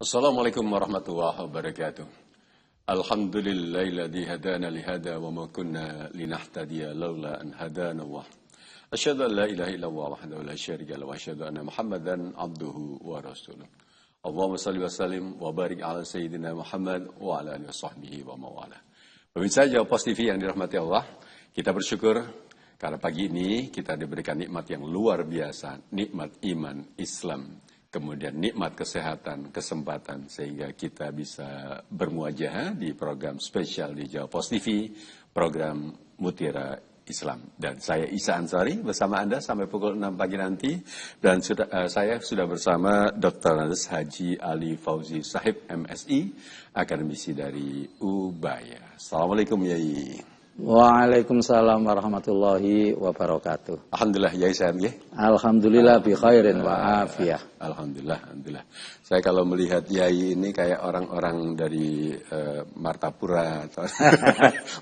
Assalamualaikum warahmatullahi wabarakatuh. Alhamdulillahilladzi hadana lihada wa ma kunna linahtadiya laula an hadana Allah. Asyhadu an la ilaha illallah wahdahu la syarika lahu wa asyhadu anna Muhammadan abduhu wa rasuluh. Allahumma shalli wa sallim wa barik ala sayyidina Muhammad wa ala alihi washabbihi wa mawala. Pemirsa Jawa Pos TV yang dirahmati Allah, kita bersyukur karena pagi ini kita diberikan nikmat yang luar biasa, nikmat iman, Islam, kemudian nikmat kesehatan, kesempatan, sehingga kita bisa bermuajah di program spesial di Jawa Pos TV, program Mutiara Islam. Dan saya Isa Ansari bersama Anda sampai pukul 6 pagi nanti. Dan saya sudah bersama Dr. Andes Haji Ali Fauzi Sahib MSI, akademisi dari Ubaya. Assalamualaikum Yai. Waalaikumsalam warahmatullahi wabarakatuh. Alhamdulillah Yai sehat ya? Alhamdulillah bi khairin wa afiyah. Alhamdulillah. Saya kalau melihat Yai ini kayak orang-orang dari Martapura atau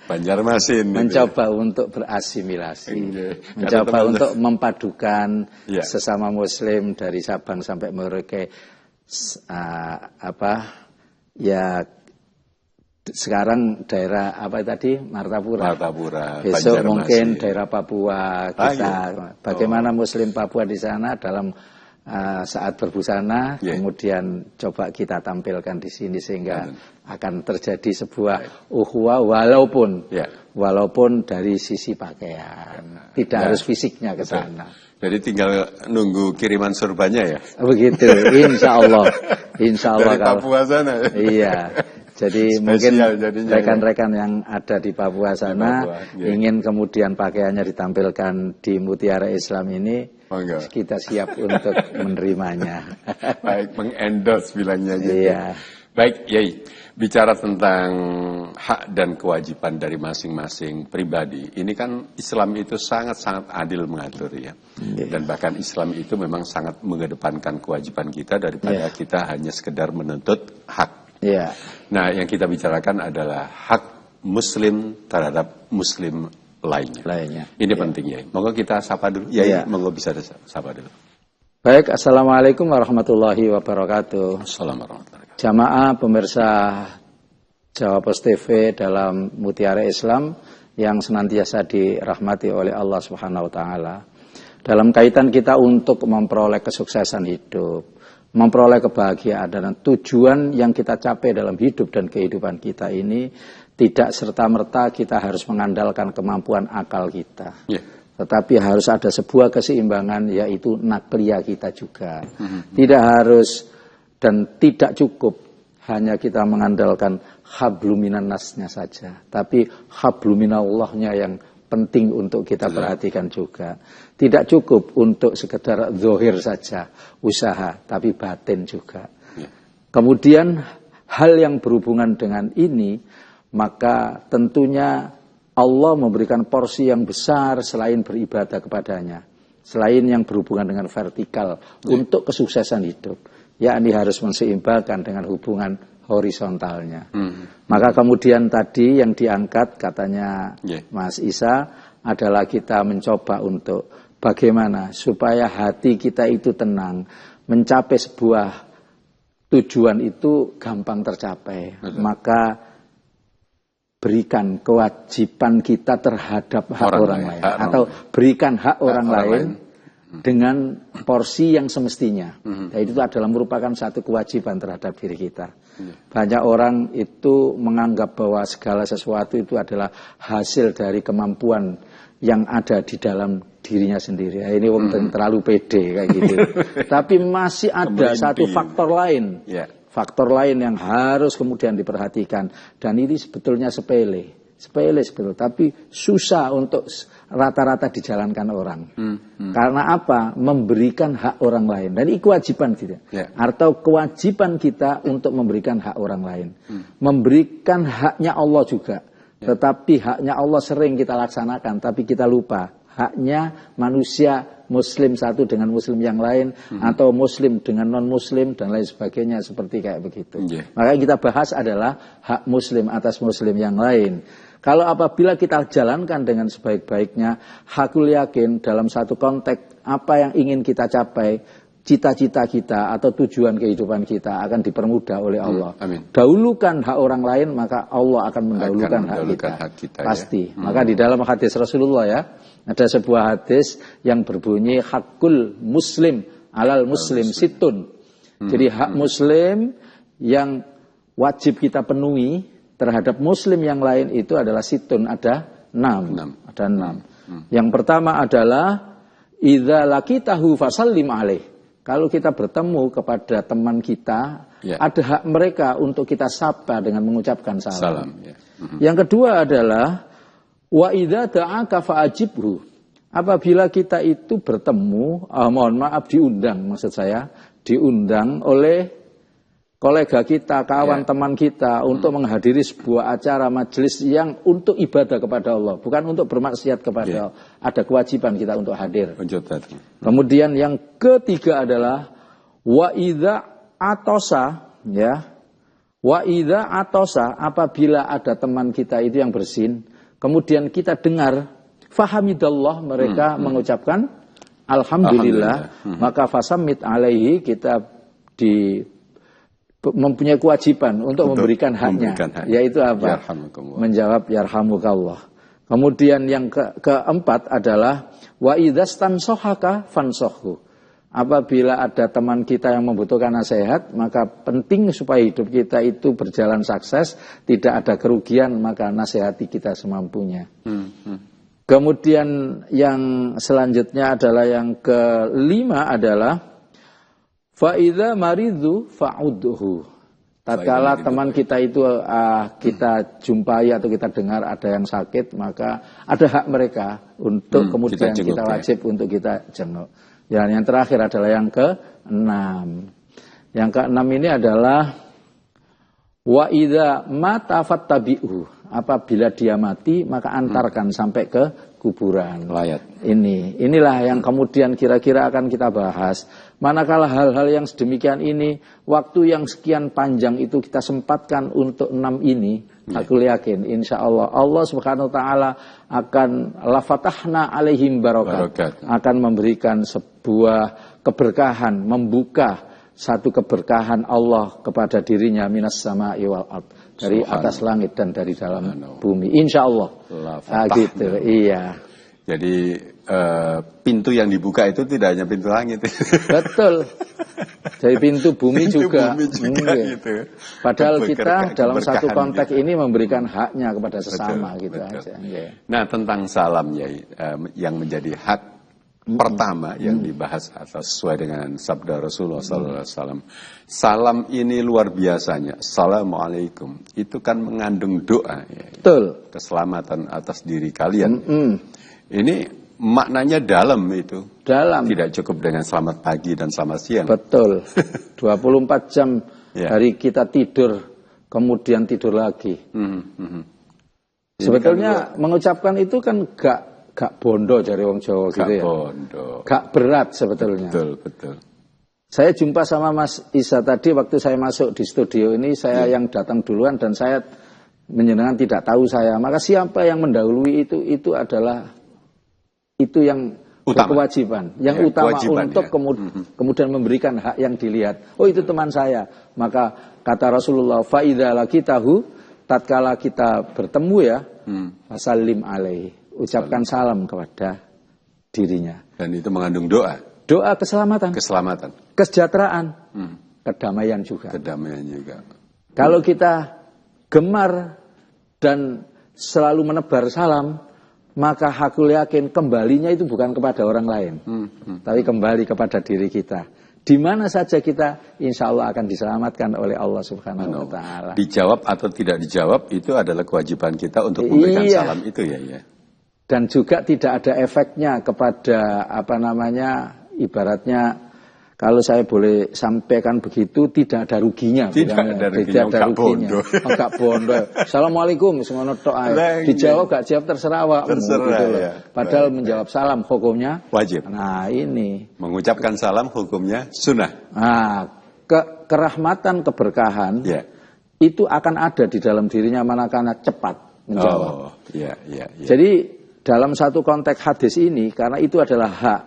Banjarmasin. Mencoba untuk berasimilasi. Mencoba untuk memadukan sesama muslim dari Sabang sampai Merauke. Sekarang daerah apa tadi? Martapura. Besok mungkin daerah Papua kita. Bagaimana Muslim Papua di sana dalam saat berbusana, kemudian coba kita tampilkan di sini sehingga akan terjadi sebuah ukhuwah walaupun dari sisi pakaian, tidak harus fisiknya ke sana. Jadi tinggal nunggu kiriman surbannya ya. Begitu, insya Allah. Dari Papua sana. Iya. Jadi mungkin rekan-rekan yang ada di Papua sana ingin kemudian pakaiannya ditampilkan di Mutiara Islam ini, kita siap untuk menerimanya. Baik, mengendorse bilangnya gitu. Iya. Baik, Yai, bicara tentang hak dan kewajiban dari masing-masing pribadi. Ini kan Islam itu sangat-sangat adil mengatur ya. Dan bahkan Islam itu memang sangat mengedepankan kewajiban kita daripada kita hanya sekedar menuntut hak. Iya. Nah, yang kita bicarakan adalah hak Muslim terhadap Muslim lainnya. Ini penting ya. Monggo kita sapa dulu. Monggo bisa sapa dulu. Baik, assalamualaikum warahmatullahi wabarakatuh. Assalamualaikum warahmatullahi wabarakatuh. Jamaah pemirsa Jawa Pos TV dalam Mutiara Islam yang senantiasa dirahmati oleh Allah Subhanahu wa taala. Dalam kaitan kita untuk memperoleh kesuksesan hidup, memperoleh kebahagiaan dan tujuan yang kita capai dalam hidup dan kehidupan kita ini, tidak serta-merta kita harus mengandalkan kemampuan akal kita. Tetapi harus ada sebuah keseimbangan, yaitu nakliyah kita juga. Tidak harus dan tidak cukup hanya kita mengandalkan habluminan nasnya saja, tapi habluminallahnya yang penting untuk kita perhatikan juga. Tidak cukup untuk sekedar zahir saja usaha, tapi batin juga. Kemudian hal yang berhubungan dengan ini, maka tentunya Allah memberikan porsi yang besar selain beribadah kepadanya, selain yang berhubungan dengan vertikal untuk kesuksesan hidup, yakni harus menseimbangkan dengan hubungan horizontalnya. Maka kemudian tadi yang diangkat katanya Mas Isa adalah kita mencoba untuk bagaimana supaya hati kita itu tenang, mencapai sebuah tujuan itu gampang tercapai. Maka berikan kewajiban kita terhadap hak orang lain, atau berikan hak orang lain dengan porsi yang semestinya. Dan itu adalah merupakan satu kewajiban terhadap diri kita. Banyak orang itu menganggap bahwa segala sesuatu itu adalah hasil dari kemampuan yang ada di dalam dirinya sendiri. Ini terlalu pede kayak gitu. Tapi masih ada satu faktor lain. Faktor lain yang harus kemudian diperhatikan. Dan ini sebetulnya sepele, tapi susah untuk rata-rata dijalankan orang. Karena apa? Memberikan hak orang lain. Dan ini kewajiban kita. Atau kewajiban kita untuk memberikan hak orang lain. Memberikan haknya Allah juga. Tetapi haknya Allah sering kita laksanakan, tapi kita lupa. Haknya manusia Muslim satu dengan Muslim yang lain, atau Muslim dengan non-Muslim dan lain sebagainya, seperti kayak begitu. Maka yang kita bahas adalah hak Muslim atas Muslim yang lain. Kalau apabila kita jalankan dengan sebaik-baiknya, hakul yakin dalam satu konteks apa yang ingin kita capai, cita-cita kita atau tujuan kehidupan kita akan dipermudah oleh Allah. Amin. Dahulukan hak orang lain, maka Allah akan mendahulukan hak kita. Pasti. Ya. Maka di dalam hadis Rasulullah ya, ada sebuah hadis yang berbunyi hakul muslim alal muslim situn. Jadi hak muslim yang wajib kita penuhi terhadap muslim yang lain itu adalah situn, ada 6. Ada 6. Yang pertama adalah idza laqitahu fasallim alaih. Kalau kita bertemu kepada teman kita, ada hak mereka untuk kita sapa dengan mengucapkan salam. Yang kedua adalah wa idza da'aka fa'ajibhu. Apabila kita itu bertemu, mohon maaf diundang, maksud saya, diundang oleh kolega kita, kawan teman kita untuk menghadiri sebuah acara majelis yang untuk ibadah kepada Allah, bukan untuk bermaksiat kepada Allah. Ada kewajiban kita untuk hadir. Kemudian yang ketiga adalah wa idza atosa, ya. Wa idza atosa, apabila ada teman kita itu yang bersin, kemudian kita dengar fahamidallah, mereka mengucapkan alhamdulillah, maka fasamit alaihi, kita mempunyai kewajiban untuk memberikan haknya, yaitu apa? Menjawab yarhamukallah. Kemudian yang keempat adalah wa idzastansohaka fansohhu. Apabila ada teman kita yang membutuhkan nasihat, maka penting supaya hidup kita itu berjalan sukses, tidak ada kerugian, maka nasihati kita semampunya. Kemudian yang selanjutnya adalah yang kelima adalah fa'idha maridhu fa'udhu. Tatkala teman kita itu kita jumpai atau kita dengar ada yang sakit, maka ada hak mereka untuk kemudian kita wajib untuk kita jenguk. Dan yang terakhir adalah yang ke-6. Yang ke-6 ini adalah wa idza mata fattabi'u. Apabila dia mati, maka antarkan sampai ke kuburan. Inilah yang kemudian kira-kira akan kita bahas. Manakala hal-hal yang sedemikian ini, waktu yang sekian panjang itu kita sempatkan untuk 6 ini, aku yakin insya Allah Allah Subhanahu wa taala akan lafatahna alaihim barakat, akan memberikan sebuah keberkahan, membuka satu keberkahan Allah kepada dirinya minas sama'i wal ard, dari atas langit dan dari dalam bumi, insya Allah. Gitu, iya. Jadi pintu yang dibuka itu tidak hanya pintu langit. Betul. Dari pintu bumi juga. Gitu. Padahal kita dalam satu konteks ini memberikan haknya kepada sesama, gitu aja. Nah, tentang salam ya, yang menjadi hak pertama yang dibahas atau sesuai dengan sabda Rasulullah SAW. Salam ini luar biasanya. Assalamualaikum. Itu kan mengandung doa. Ya, betul. Keselamatan atas diri kalian. Ini maknanya dalam itu. Dalam. Tidak cukup dengan selamat pagi dan selamat siang. Betul. 24 jam hari kita tidur, kemudian tidur lagi. Sebetulnya kan mengucapkan itu kan gak bondo dari wong Jawa gitu ya. Gak berat sebetulnya. Betul. Saya jumpa sama Mas Isa tadi waktu saya masuk di studio ini, saya yang datang duluan dan saya menyenangkan tidak tahu saya. Maka siapa yang mendahului itu adalah itu yang kewajiban, yang utama untuk kemudian memberikan hak yang dilihat. Oh, itu teman saya. Maka kata Rasulullah, fa idza laqitahu, tatkala kita bertemu ya, fasallim alaihi, ucapkan salam kepada dirinya. Dan itu mengandung doa. Doa keselamatan. Kesejahteraan. Kedamaian juga. Kalau kita gemar dan selalu menebar salam, maka aku yakin kembalinya itu bukan kepada orang lain, tapi kembali kepada diri kita. Di mana saja kita, insya Allah akan diselamatkan oleh Allah Subhanahu wa taala. Dijawab atau tidak dijawab itu adalah kewajiban kita untuk memberikan salam itu ya. Dan juga tidak ada efeknya kepada ibaratnya kalau saya boleh sampaikan begitu, tidak ada ruginya. Tidak ada ruginya. Enggak bondo. Assalamualaikum, semono tok ae. Dijawab gak jawab terserah awakmu gitu loh. Padahal menjawab salam hukumnya wajib. Nah, ini mengucapkan salam hukumnya sunnah. Nah, kerahmatan, keberkahan itu akan ada di dalam dirinya manakala cepat menjawab. Jadi dalam satu konteks hadis ini, karena itu adalah hak,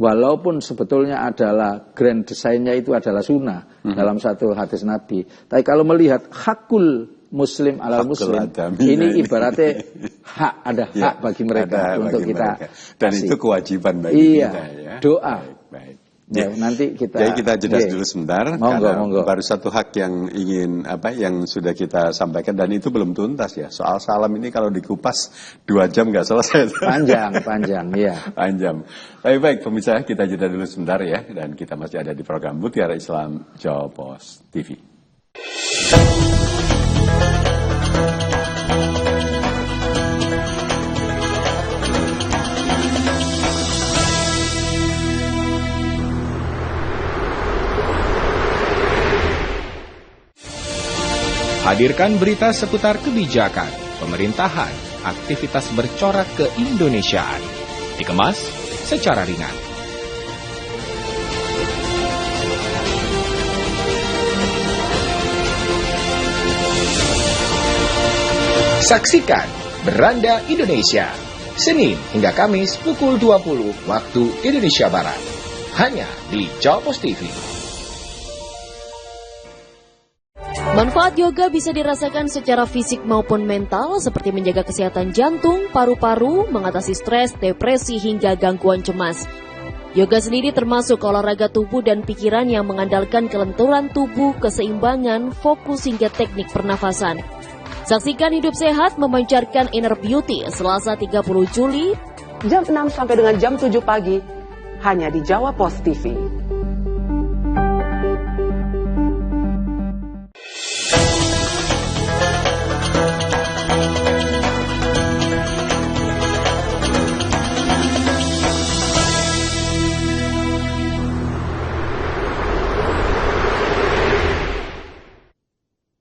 walaupun sebetulnya adalah grand desainnya itu adalah sunnah dalam satu hadis Nabi. Tapi kalau melihat hakul muslim ala muslim, ini ibaratnya hak, ada hak bagi mereka untuk kita dan kasih. itu kewajiban bagi kita ya. Doa. Baik. Ya, nanti Jadi kita jeda dulu sebentar, karena monggo. baru satu hak yang ingin yang sudah kita sampaikan, dan itu belum tuntas ya. Soal salam ini kalau dikupas 2 jam nggak selesai. Panjang, ya. Panjang. Baik, pemirsa, kita jeda dulu sebentar ya, dan kita masih ada di program Mutiara Islam Jawa Pos TV. Hadirkan berita seputar kebijakan, pemerintahan, aktivitas bercorak keindonesiaan. Dikemas secara ringan. Saksikan Beranda Indonesia, Senin hingga Kamis pukul 20 waktu Indonesia Barat. Hanya di Jawa Pos TV. Manfaat yoga bisa dirasakan secara fisik maupun mental, seperti menjaga kesehatan jantung, paru-paru, mengatasi stres, depresi, hingga gangguan cemas. Yoga sendiri termasuk olahraga tubuh dan pikiran yang mengandalkan kelenturan tubuh, keseimbangan, fokus, hingga teknik pernafasan. Saksikan Hidup Sehat memancarkan inner beauty Selasa 30 Juli jam 6 sampai dengan jam 7 pagi hanya di Jawa Pos TV.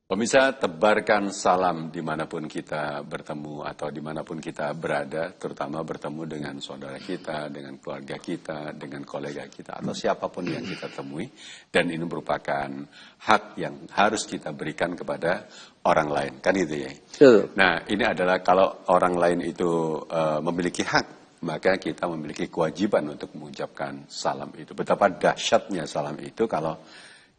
Pemirsa, tebarkan salam dimanapun kita bertemu atau dimanapun kita berada, terutama bertemu dengan saudara kita, dengan keluarga kita, dengan kolega kita, atau siapapun yang kita temui. Dan ini merupakan hak yang harus kita berikan kepada orang lain, kan itu ya? Nah, ini adalah kalau orang lain itu memiliki hak, maka kita memiliki kewajiban untuk mengucapkan salam itu. Betapa dahsyatnya salam itu kalau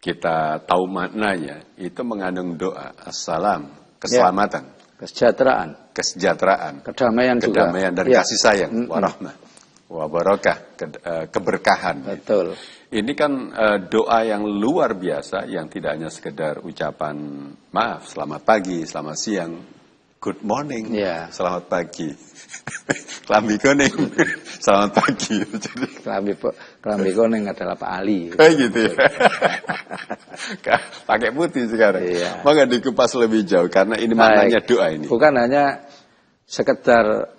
kita tahu maknanya, itu mengandung doa, assalam, keselamatan, kesejahteraan, kedamaian dan kasih sayang, warahmah, wabarakah, keberkahan. Betul. Ini kan doa yang luar biasa, yang tidak hanya sekedar ucapan maaf, selamat pagi, selamat siang, good morning, selamat pagi. Kelambi kuning, selamat pagi. Jadi, kelambi kuning adalah Pak Ali. Gitu ya. Pakai putih sekarang. Iya. Maka dikupas lebih jauh karena ini maknanya doa ini. Bukan hanya sekedar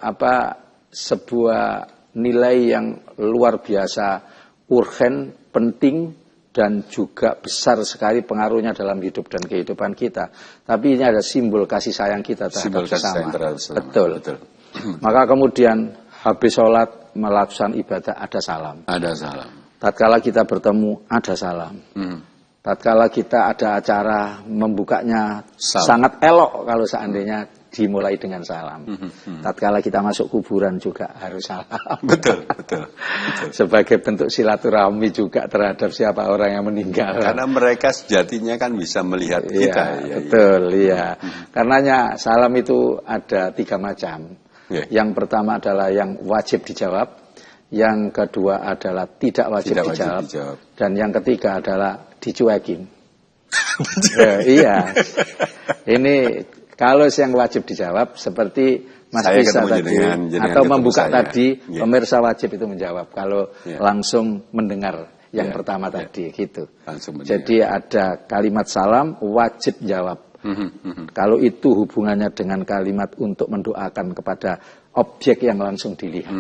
sebuah nilai yang luar biasa, urgen, penting, dan juga besar sekali pengaruhnya dalam hidup dan kehidupan kita. Tapi ini ada simbol kasih sayang kita terhadap sesama. Betul. Maka kemudian habis sholat melakukan ibadah ada salam. Ada salam. Tatkala kita bertemu ada salam. Tatkala kita ada acara membukanya sangat elok kalau seandainya dimulai dengan salam. Tatkala kita masuk kuburan juga harus salam. Betul. Sebagai bentuk silaturahmi juga terhadap siapa orang yang meninggal. Karena mereka sejatinya kan bisa melihat kita. Betul. Karenanya salam itu ada 3 macam. Yang pertama adalah yang wajib dijawab, yang kedua adalah tidak wajib dijawab, dan yang ketiga adalah dicuekin. Iya. Ini kalau yang wajib dijawab seperti Mas Bisa tadi atau membuka tadi, pemirsa wajib itu menjawab. Kalau langsung mendengar yang pertama tadi gitu. Jadi ada kalimat salam wajib jawab. Kalau itu hubungannya dengan kalimat untuk mendoakan kepada objek yang langsung dilihat,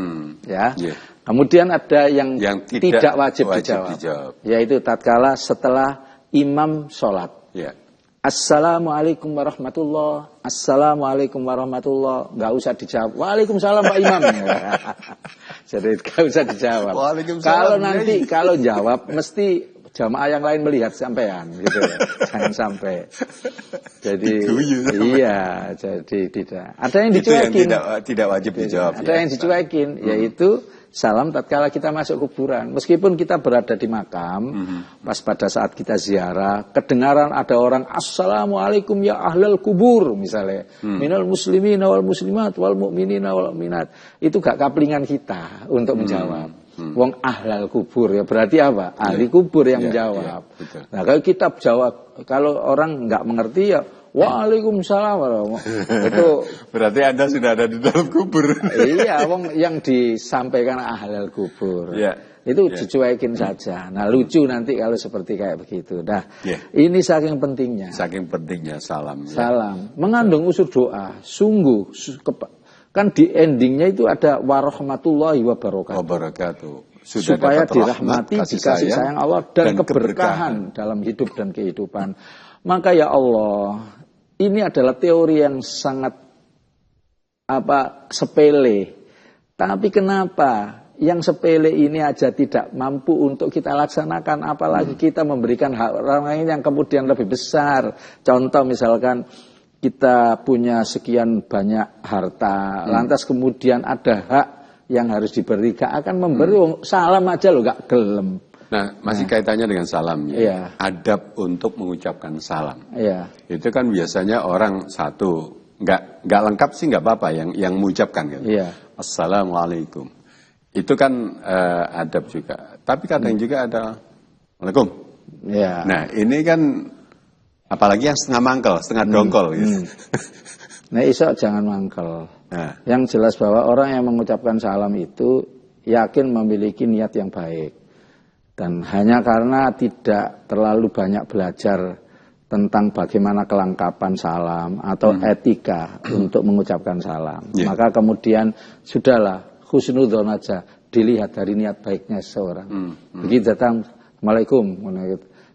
Kemudian ada yang tidak wajib dijawab, yaitu tatkala setelah imam sholat. Assalamualaikum warahmatullah, assalamualaikum warahmatullah, nggak usah dijawab. Waalaikumsalam Pak Imam. Jadi nggak usah dijawab. Kalau nanti kalau jawab mesti jamaah yang lain melihat sampean gitu ya. Jangan sampai. Jadi iya, jadi tidak. Ada yang dicuekin. Itu yang tidak wajib dijawab. Ada yang dicuekin, yaitu salam tatkala kita masuk kuburan. Meskipun kita berada di makam, pas pada saat kita ziarah, kedengaran ada orang assalamualaikum ya ahlal kubur misalnya, minal muslimina wal muslimat wal mu'minina wal mu'minat. Itu gak kaplingan kita untuk menjawab. Wong ahlal kubur ya berarti apa? Ahli kubur yang menjawab. Nah kalau kita jawab, kalau orang nggak mengerti ya waalaikumsalam. Itu berarti Anda sudah ada di dalam kubur. Iya, wong yang disampaikan ahlal kubur. Itu dicuekin saja. Nah lucu nanti kalau seperti kayak begitu. Nah ini saking pentingnya. Saking pentingnya salam. Salam mengandung unsur doa. Sungguh kan di endingnya itu ada warahmatullahi wabarakatuh. Supaya dirahmati, dikasih sayang Allah dan keberkahan dalam hidup dan kehidupan. Maka ya Allah, ini adalah teori yang sangat sepele. Tapi kenapa yang sepele ini aja tidak mampu untuk kita laksanakan, apalagi kita memberikan hak orang lain yang kemudian lebih besar. Contoh misalkan kita punya sekian banyak harta, lantas kemudian ada hak yang harus diberi, gak akan memberi, salam aja lo gak gelem. Nah, masih kaitannya dengan salamnya. Adab untuk mengucapkan salam. Itu kan biasanya orang satu, nggak lengkap sih nggak apa-apa yang mengucapkan kan. Assalamualaikum. Itu kan adab juga. Tapi kadang juga ada Waalaikum. Nah, ini kan apalagi yang setengah mangkel, setengah dongkol gitu. Nah, iso jangan mangkel. Yang jelas bahwa orang yang mengucapkan salam itu yakin memiliki niat yang baik. Dan hanya karena tidak terlalu banyak belajar tentang bagaimana kelengkapan salam atau etika untuk mengucapkan salam. Maka kemudian sudahlah, husnudzon aja, dilihat dari niat baiknya seseorang. Begitu datang, Assalamualaikum.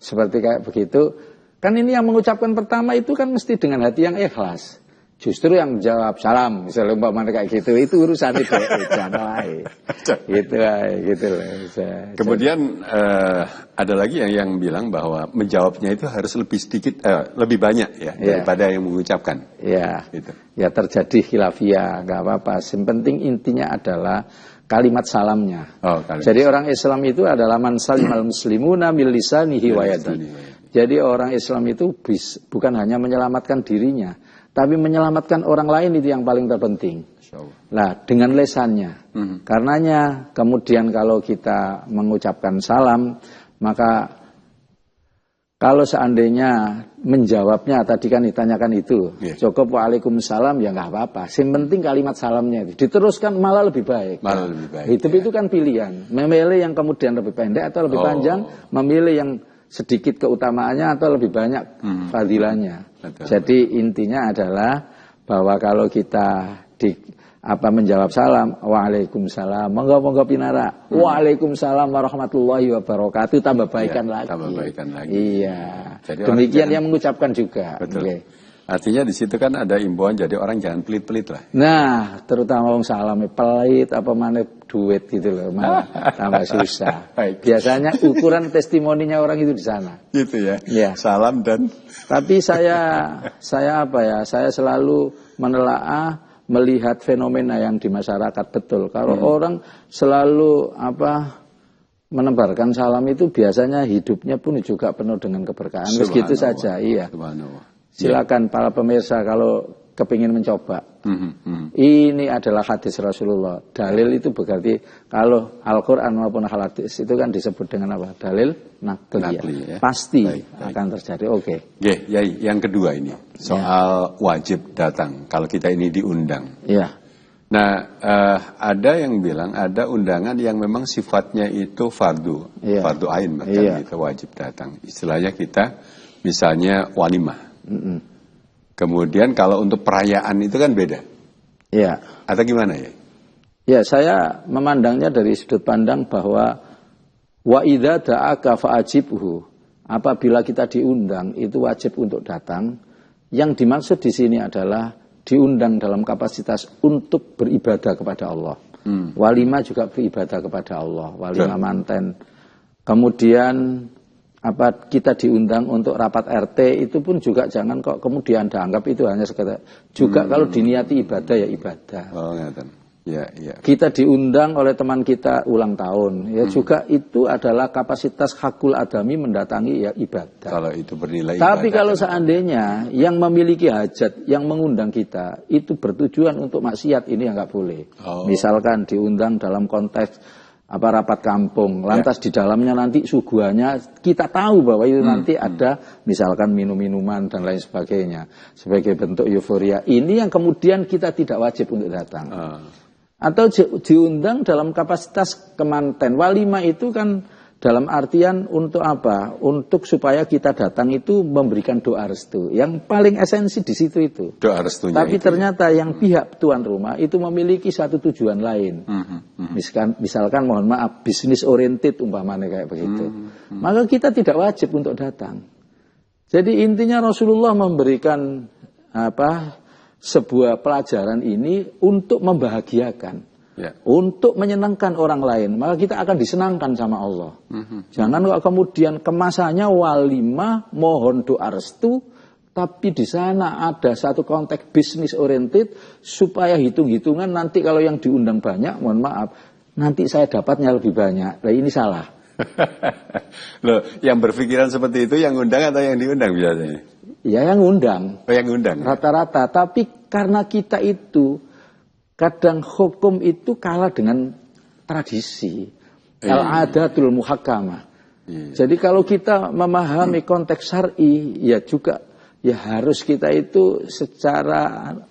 Seperti kayak begitu. Kan ini yang mengucapkan pertama itu kan mesti dengan hati yang ikhlas. Justru yang jawab salam, misalnya umpamanya kayak gitu, itu urusan itu jangan gitu loh. Kemudian ada lagi yang bilang bahwa menjawabnya itu harus lebih sedikit, lebih banyak ya daripada yang mengucapkan. Gitu. Ya terjadi khilafiyah, nggak apa-apa. Yang penting intinya adalah kalimat salamnya. Jadi orang Islam itu adalah man salimal muslimuna min lisanihi wa yadihi. Jadi orang Islam itu bukan hanya menyelamatkan dirinya, tapi menyelamatkan orang lain itu yang paling terpenting. Nah, dengan lesannya. Karenanya kemudian kalau kita mengucapkan salam, maka kalau seandainya menjawabnya tadi kan ditanyakan itu, cukup waalaikumsalam ya nggak apa-apa. Yang penting kalimat salamnya itu diteruskan malah lebih baik. Hidup itu kan pilihan. Memilih yang kemudian lebih pendek atau lebih panjang, memilih yang sedikit keutamaannya atau lebih banyak fadilahnya. Jadi intinya adalah bahwa kalau kita menjawab salam, waalaikumsalam, monggo pinara, waalaikumsalam warahmatullahi wabarakatuh, tambah baikan lagi. Iya. Jadi demikian yang mengucapkan juga. Artinya di situ kan ada imbauan jadi orang jangan pelit-pelit lah. Nah, terutama orang salamnya pelit apa mana duit gitu loh, malah tambah susah. Biasanya ukuran testimoninya orang itu di sana. Gitu ya. Salam dan. Tapi saya selalu menelaah melihat fenomena yang di masyarakat betul. Kalau orang selalu menebarkan salam itu biasanya hidupnya pun juga penuh dengan keberkahan. Begitu saja, iya. Silakan para pemirsa kalau kepingin mencoba. Ini adalah hadis Rasulullah. Dalil itu berarti kalau Al-Quran maupun hadis itu kan disebut dengan apa? Dalil nakliyah. Pasti akan terjadi. Yai, yang kedua ini soal wajib datang kalau kita ini diundang. Nah, ada yang bilang ada undangan yang memang sifatnya itu fardu ain, bahkan kita wajib datang. Istilahnya kita misalnya walimah. Kemudian kalau untuk perayaan itu kan beda. Atau gimana ya? Ya, saya memandangnya dari sudut pandang bahwa wa idza da'aka fa'ajibhu. Apabila kita diundang itu wajib untuk datang. Yang dimaksud di sini adalah diundang dalam kapasitas untuk beribadah kepada Allah. Walimah juga beribadah kepada Allah, walimah manten. Kemudian kita diundang untuk rapat RT itu pun juga jangan kok kemudian dianggap itu hanya sekedar. Juga kalau diniati ibadah ya ibadah. Oh, ngeten. Ya, ya. Kita diundang oleh teman kita ulang tahun, ya juga itu adalah kapasitas hakul adami mendatangi ya ibadah. Kalau itu bernilai Tapi ibadah, kalau seandainya yang memiliki hajat, yang mengundang kita, itu bertujuan untuk maksiat, ini ya nggak boleh. Oh. Misalkan diundang dalam konteks rapat kampung, lantas di dalamnya nanti suguhannya kita tahu bahwa itu nanti ada misalkan minum-minuman dan lain sebagainya sebagai bentuk euforia. Ini yang kemudian kita tidak wajib untuk datang. Atau diundang dalam kapasitas kemanten. Walimah itu kan dalam artian untuk apa? Untuk supaya kita datang itu memberikan doa restu. Yang paling esensi di situ itu. Doa restunya. Tapi itu, ternyata yang pihak tuan rumah itu memiliki satu tujuan lain. Misalkan mohon maaf bisnis oriented umpamanya kayak begitu. Maka kita tidak wajib untuk datang. Jadi intinya Rasulullah memberikan sebuah pelajaran ini untuk membahagiakan, untuk menyenangkan orang lain, maka kita akan disenangkan sama Allah. Jangan kok kemudian kemasannya walimah, mohon doa restu, tapi di sana ada satu konteks bisnis oriented supaya hitung-hitungan nanti kalau yang diundang banyak, mohon maaf, nanti saya dapatnya lebih banyak. Nah ini salah. Loh, yang berpikiran seperti itu yang undang atau yang diundang biasanya? Ya yang undang. Oh, yang undang. Rata-rata. Tapi karena kita itu kadang hukum itu kalah dengan tradisi. Al-adatul muhakkamah. Jadi kalau kita memahami konteks syar'i, ya juga ya harus kita itu secara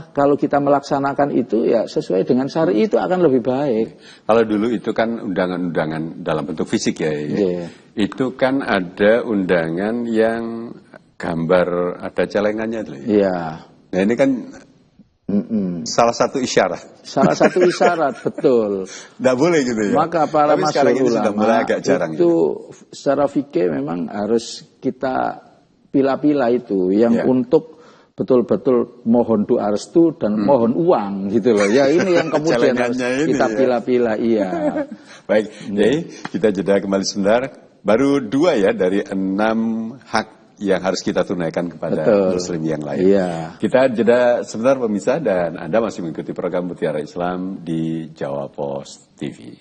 kalau kita melaksanakan itu ya sesuai dengan syar'i itu akan lebih baik. Kalau dulu itu kan undangan-undangan dalam bentuk fisik ya. Itu kan ada undangan yang gambar ada celengannya tuh. Iya. Nah ini kan salah satu isyarat. Salah satu isyarat, betul. Tidak boleh gitu ya. Maka para masyhur ulama jarang itu secara fikih memang harus kita pilah-pilah itu yang untuk betul-betul mohon doa restu dan mohon uang gitu loh. Ya ini yang kemudian harus kita pilah-pilah. Iya. Baik, jadi kita jeda kembali sebentar. Baru 2 ya dari 6 hak yang harus kita tunaikan kepada muslim yang lain. Iya. Kita jeda sebentar pemirsa dan Anda masih mengikuti program Mutiara Islam di Jawa Post TV.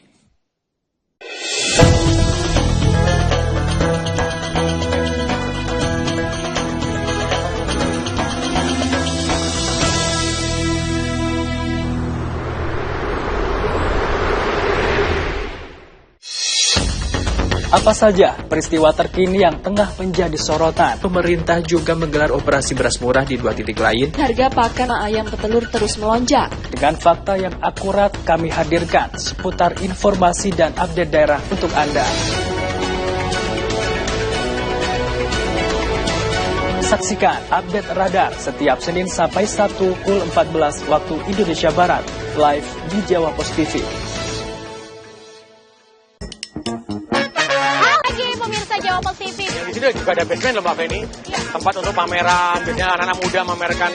Apa saja peristiwa terkini yang tengah menjadi sorotan? Pemerintah juga menggelar operasi beras murah di 2 titik lain. Harga pakan ayam petelur terus melonjak. Dengan fakta yang akurat kami hadirkan seputar informasi dan update daerah untuk Anda. Saksikan update radar setiap Senin sampai Sabtu pukul 14 waktu Indonesia Barat, live di Jawa Post TV. Di sini juga ada basement loh Mbak Feni, tempat untuk pameran, biasanya anak-anak muda memamerkan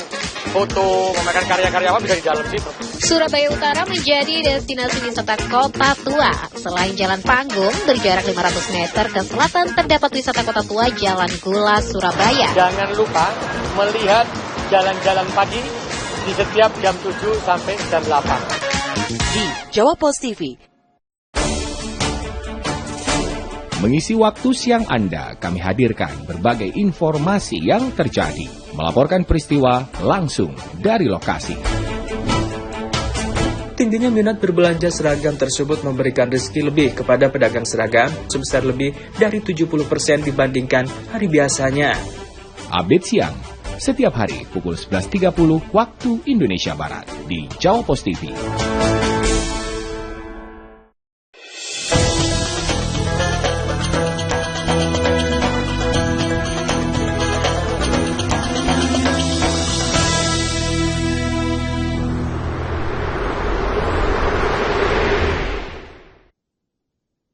foto, memamerkan karya-karya apa bisa di dalam situ. Surabaya Utara menjadi destinasi wisata kota tua. Selain Jalan Panggung, berjarak 500 meter ke selatan terdapat wisata kota tua Jalan Gula, Surabaya. Jangan lupa melihat jalan-jalan pagi di setiap jam 7 sampai jam 8. Di Jawa Post TV. Mengisi waktu siang Anda, kami hadirkan berbagai informasi yang terjadi. Melaporkan peristiwa langsung dari lokasi. Tingginya minat berbelanja seragam tersebut memberikan rezeki lebih kepada pedagang seragam sebesar lebih dari 70% dibandingkan hari biasanya. Update siang, setiap hari pukul 11.30 waktu Indonesia Barat di Jawa Post TV.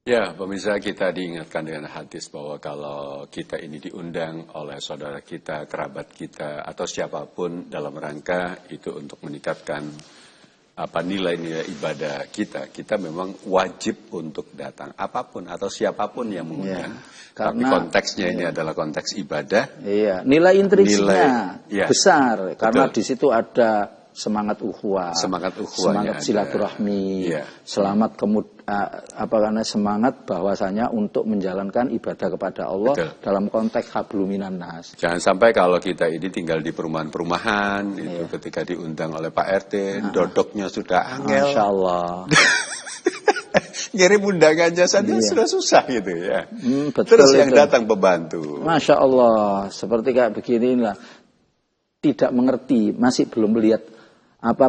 Ya, pemirsa, kita diingatkan dengan hadis bahwa kalau kita ini diundang oleh saudara kita, kerabat kita, atau siapapun dalam rangka itu untuk meningkatkan nilai-nilai ibadah kita memang wajib untuk datang apapun atau siapapun yang mengundang. Tapi konteksnya ini adalah konteks ibadah. Iya, nilai intrinsiknya besar karena di situ ada semangat ukhuwah, semangat silaturahmi, semangat bahwasanya untuk menjalankan ibadah kepada Allah dalam konteks habluminan nas. Jangan sampai kalau kita ini tinggal di perumahan-perumahan itu ketika diundang oleh Pak RT, dodoknya sudah angel. Masya Allah. Ngirim undangannya saja sudah susah gitu ya. Betul. Terus yang datang pembantu. Masya Allah, seperti kayak beginilah, tidak mengerti, masih belum melihat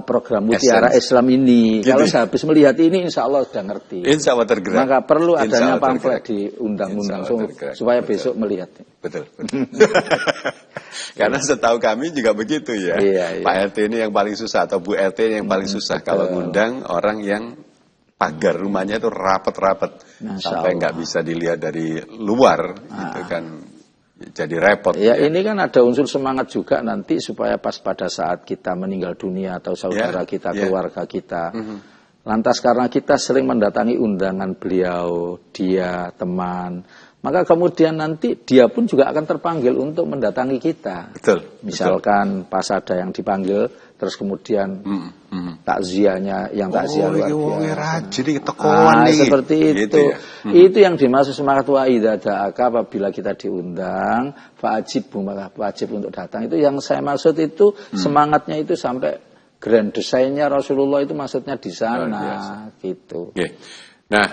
program Mutiara Islam ini. Gitu. Kalau habis melihat ini, insya Allah sudah ngerti. Insya Allah tergerak. Maka perlu adanya pamflet di undang-undang supaya besok melihat. Betul. Karena setahu kami juga begitu ya. Pak RT ini yang paling susah atau Bu RT ini yang paling susah kalau ngundang orang yang pagar rumahnya itu rapat-rapat sampai nggak bisa dilihat dari luar, gitu kan. Jadi repot. Ya, ini kan ada unsur semangat juga nanti supaya pas pada saat kita meninggal dunia atau saudara kita, keluarga kita. Lantas karena kita sering mendatangi undangan beliau, dia, teman, maka kemudian nanti dia pun juga akan terpanggil untuk mendatangi kita. Betul. Misalkan pas ada yang dipanggil, terus kemudian takziahnya yang takziah luar biasa. Seperti itu. Gitu ya. Itu yang dimaksud semangat wa idza da'aka, apabila kita diundang, fa'ajib, maka wajib untuk datang. Itu yang saya maksud itu semangatnya itu sampai grand desainnya Rasulullah itu maksudnya di sana gitu. Nah,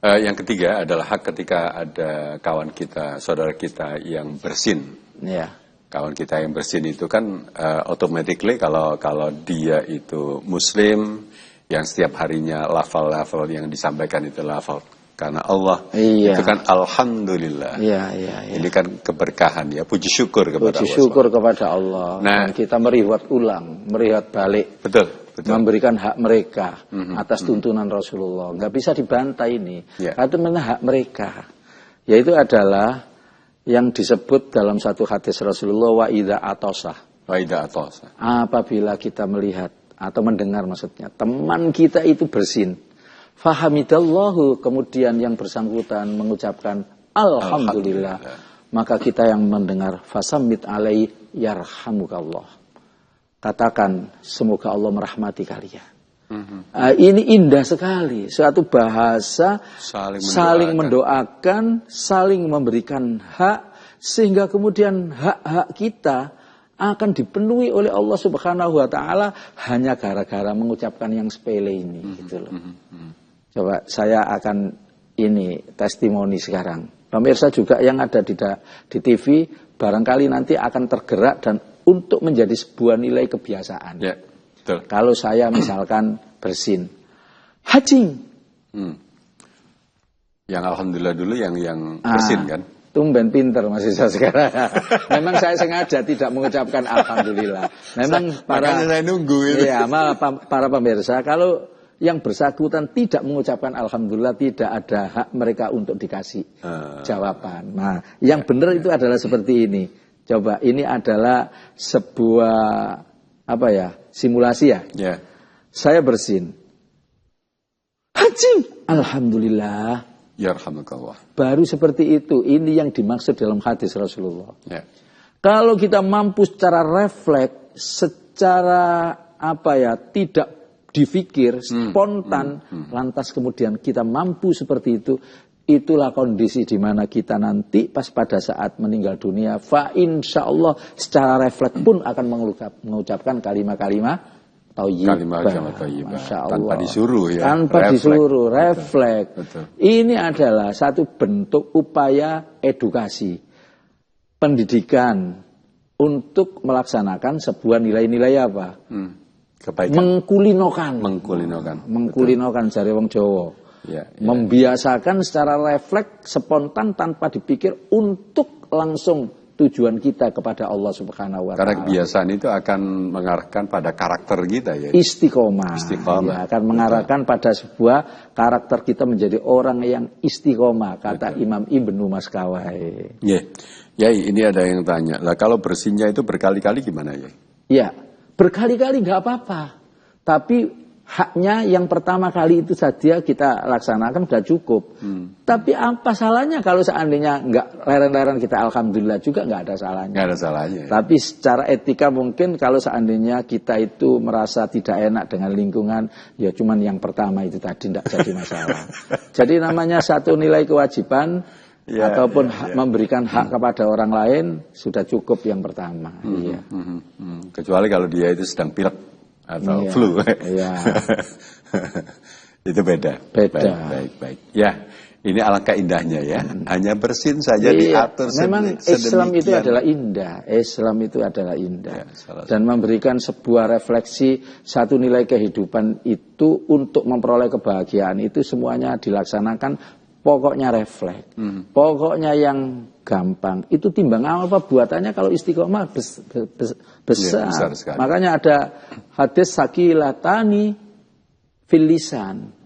yang ketiga adalah hak ketika ada kawan kita, saudara kita yang bersin. Kawan kita yang bersin itu kan automatically kalau dia itu Muslim yang setiap harinya lafal-lafal yang disampaikan itu lafal karena Allah, itu kan alhamdulillah. Ini kan keberkahan ya, puji syukur kepada Allah. Puji syukur kepada Allah. Nah, dan kita meriwayat ulang, meriwayat balik. Betul. Memberikan hak mereka atas tuntunan Rasulullah. Nggak bisa dibantah ini. Itu memang hak mereka. Yaitu adalah yang disebut dalam satu hadis Rasulullah, wa idza atasa. Apabila kita melihat atau mendengar maksudnya teman kita itu bersin, fahamidallahu, kemudian yang bersangkutan mengucapkan alhamdulillah, maka kita yang mendengar fasammit alai yarhamukallah, katakan semoga Allah merahmati kalian. Ini indah sekali, suatu bahasa saling mendoakan, saling memberikan hak, sehingga kemudian hak-hak kita akan dipenuhi oleh Allah Subhanahu wa Ta'ala hanya gara-gara mengucapkan yang sepele ini, gitu loh. Coba saya akan ini testimoni sekarang. Pemirsa juga yang ada di TV barangkali nanti akan tergerak dan untuk menjadi sebuah nilai kebiasaan. Betul. Kalau saya misalkan bersin, hajing. Yang alhamdulillah dulu yang bersin kan. Tumben pinter masih saya sekarang. Memang saya sengaja tidak mengucapkan alhamdulillah. Memang saya nunggu itu. Iya, para pemirsa, kalau yang bersangkutan tidak mengucapkan alhamdulillah, tidak ada hak mereka untuk dikasih jawaban. Nah, yang benar itu adalah seperti ini. Coba, ini adalah sebuah simulasi ya. Saya bersin, hajing, alhamdulillah. Yarhamukallah. Baru seperti itu. Ini yang dimaksud dalam hadis Rasulullah. Kalau kita mampu secara refleks, secara tidak difikir, spontan, lantas kemudian kita mampu seperti itu, itulah kondisi di mana kita nanti pas pada saat meninggal dunia, fa insyaallah secara refleks pun akan mengucapkan kalimat-kalimat thayyibah. Tanpa disuruh ya. Tanpa disuruh, refleks. Ini adalah satu bentuk upaya edukasi, pendidikan untuk melaksanakan sebuah nilai-nilai apa? Kebaikan. Mengkulinokan jare wong Jawa. Membiasakan secara refleks, spontan, tanpa dipikir, untuk langsung tujuan kita kepada Allah Subhanahu wa Ta'ala. Karena kebiasaan itu akan mengarahkan pada karakter kita ya. Istiqomah. Akan mengarahkan pada sebuah karakter kita menjadi orang yang istiqomah, kata Imam Ibnu Maskawai. Ya, ini ada yang tanya. Lah kalau bersinnya itu berkali-kali gimana ya? Ya, berkali-kali nggak apa-apa. Tapi haknya yang pertama kali itu saja kita laksanakan sudah cukup. Tapi apa salahnya kalau seandainya nggak leren-leren kita alhamdulillah juga nggak ada salahnya. Nggak ada salahnya. Tapi secara etika mungkin kalau seandainya kita itu merasa tidak enak dengan lingkungan, ya cuman yang pertama itu tadi tidak jadi masalah. Jadi namanya satu nilai kewajiban ataupun memberikan hak kepada orang lain sudah cukup yang pertama. Kecuali kalau dia itu sedang pilek atau flu. Itu beda. Baik. Ya, ini alangkah indahnya ya. Hanya bersin saja diatur. Memang Islam itu adalah indah. Islam itu adalah indah. Dan memberikan sebuah refleksi satu nilai kehidupan itu untuk memperoleh kebahagiaan itu semuanya dilaksanakan pokoknya refleks. Pokoknya yang gampang. Itu timbang apa buatannya kalau istiqomah besar. Besar. Makanya ada hadis sakilatani fil lisan.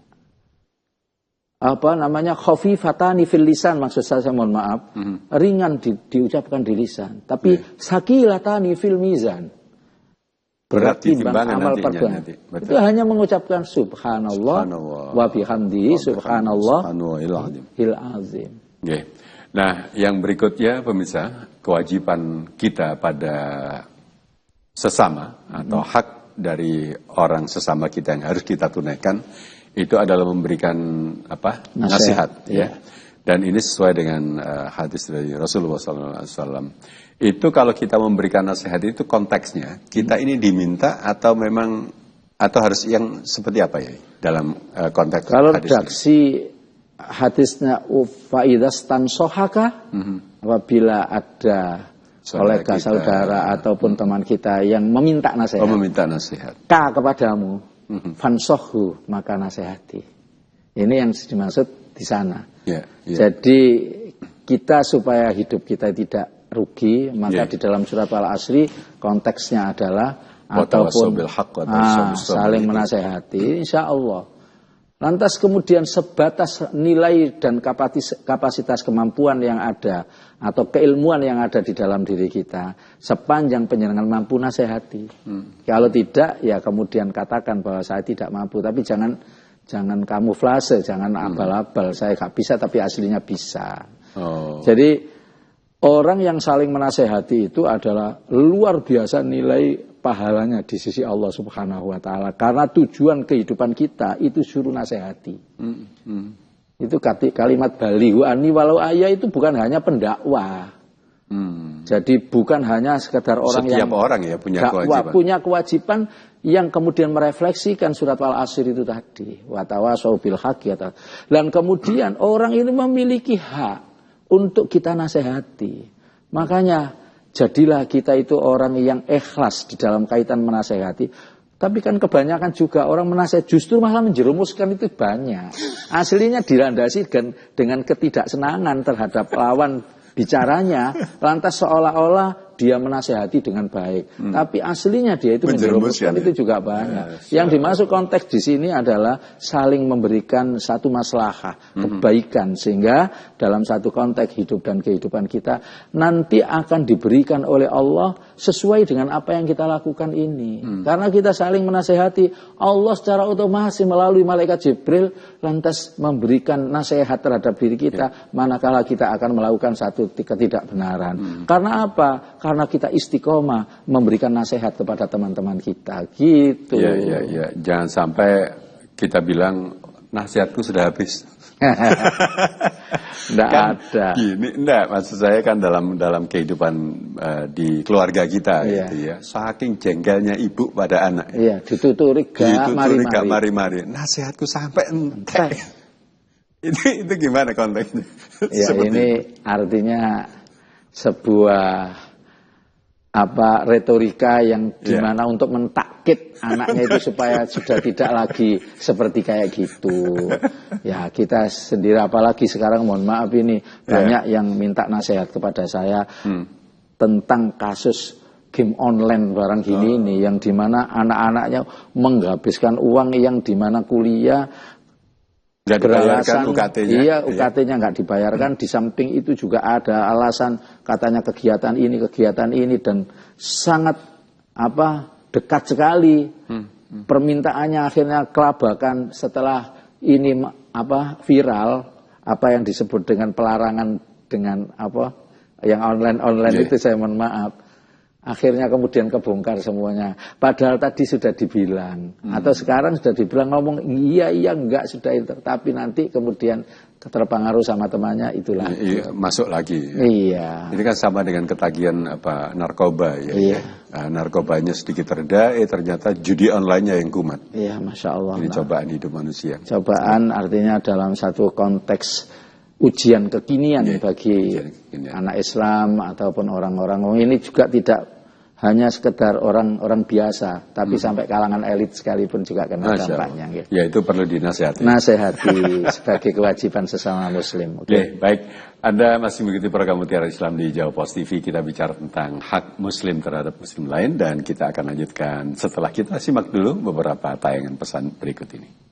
Khafifatani fil lisan, maksud saya mohon maaf. Ringan diucapkan di lisan, tapi sakilatani fil mizan. Berat timbang amal perbuatan. Itu hanya mengucapkan subhanallah wa bihamdihi subhanallahil azim. Nah, yang berikutnya pemirsa, kewajiban kita pada sesama atau hak dari orang sesama kita yang harus kita tunaikan itu adalah memberikan nasihat ya. Dan ini sesuai dengan hadis dari Rasulullah SAW. Itu kalau kita memberikan nasihat itu konteksnya kita ini diminta atau memang atau harus yang seperti apa ya dalam konteks kalau hadis redaksi hadisnya faidas tansohaka apabila ada kolega saudara ataupun teman kita yang meminta nasihat, kepadamu fansohu maka nasihati. Ini yang dimaksud di sana. Jadi kita supaya hidup kita tidak rugi, maka di dalam surat Al-Asri konteksnya adalah ataupun saling menasehati, insya Allah. Lantas kemudian sebatas nilai dan kapasitas kemampuan yang ada atau keilmuan yang ada di dalam diri kita, sepanjang penjenengan mampu nasihati. Kalau tidak, ya kemudian katakan bahwa saya tidak mampu, tapi jangan kamuflase, jangan abal-abal. Saya nggak bisa, tapi aslinya bisa. Jadi orang yang saling menasehati itu adalah luar biasa nilai pahalanya di sisi Allah Subhanahu wa taala, karena tujuan kehidupan kita itu suruh nasihati. Itu kalimat balighu anni walau ayah itu bukan hanya pendakwah. Jadi bukan hanya sekedar orang setiap orang ya punya kewajiban yang kemudian merefleksikan surat Al-Asr itu tadi, wa tawasau bil haqqi. Dan kemudian orang ini memiliki hak untuk kita nasihati. Makanya jadilah kita itu orang yang ikhlas di dalam kaitan menasehati. Tapi kan kebanyakan juga orang menasehati justru malah menjerumuskan itu banyak. Aslinya dilandasi dengan ketidaksenangan terhadap lawan bicaranya, lantas seolah-olah dia menasehati dengan baik. Tapi aslinya dia itu menjerumuskan itu juga banyak. Yang dimaksud konteks di sini adalah saling memberikan satu maslahah, kebaikan, sehingga dalam satu konteks hidup dan kehidupan kita nanti akan diberikan oleh Allah sesuai dengan apa yang kita lakukan ini. Karena kita saling menasehati, Allah secara otomatis melalui malaikat Jibril lantas memberikan nasihat terhadap diri kita manakala kita akan melakukan satu ketidakbenaran. Karena apa? Karena kita istiqomah memberikan nasihat kepada teman-teman kita, gitu. Ya. Jangan sampai kita bilang nasihatku sudah habis. Nggak ada. Enggak, maksud saya kan dalam kehidupan di keluarga kita gitu ya. Saking jengkelnya ibu pada anak. Iya, dituturi gak mari-mari. Nasihatku sampai entek. Itu gimana konteksnya? Ya, ini artinya sebuah retorika yang dimana untuk mentakkid anaknya itu supaya sudah tidak lagi seperti kayak gitu. Ya, kita sendiri apalagi sekarang mohon maaf ini banyak yang minta nasihat kepada saya tentang kasus game online barang gini ini yang dimana anak-anaknya menghabiskan uang yang dimana kuliah nggak dibayarkan UKT-nya. Iya, UKT-nya nggak dibayarkan. Di samping itu juga ada alasan katanya kegiatan ini dan sangat dekat sekali permintaannya akhirnya kelabakan setelah ini viral, apa yang disebut dengan pelarangan dengan yang online itu, saya mohon maaf. Akhirnya kemudian kebongkar semuanya. Padahal tadi sudah dibilang, atau sekarang sudah dibilang, ngomong iya enggak sudah itu, tapi nanti kemudian terpengaruh sama temannya, itulah masuk lagi. Iya. Ini kan sama dengan ketagihan narkoba ya. Iya. Narkobanya sedikit reda, ternyata judi online-nya yang kumat. Iya, Masya Allah. Ini cobaan hidup manusia. Cobaan artinya dalam satu konteks ujian kekinian bagi anak Islam ataupun orang-orang. Ini juga tidak hanya sekedar orang-orang biasa, tapi sampai kalangan elit sekalipun juga kena dampaknya. Gitu. Ya, itu perlu dinasihati. Nasihati sebagai kewajiban sesama Muslim. Oke, baik. Anda masih mengikuti program Mutiara Islam di Jawa Post TV. Kita bicara tentang hak Muslim terhadap Muslim lain, dan kita akan lanjutkan setelah kita simak dulu beberapa tayangan pesan berikut ini.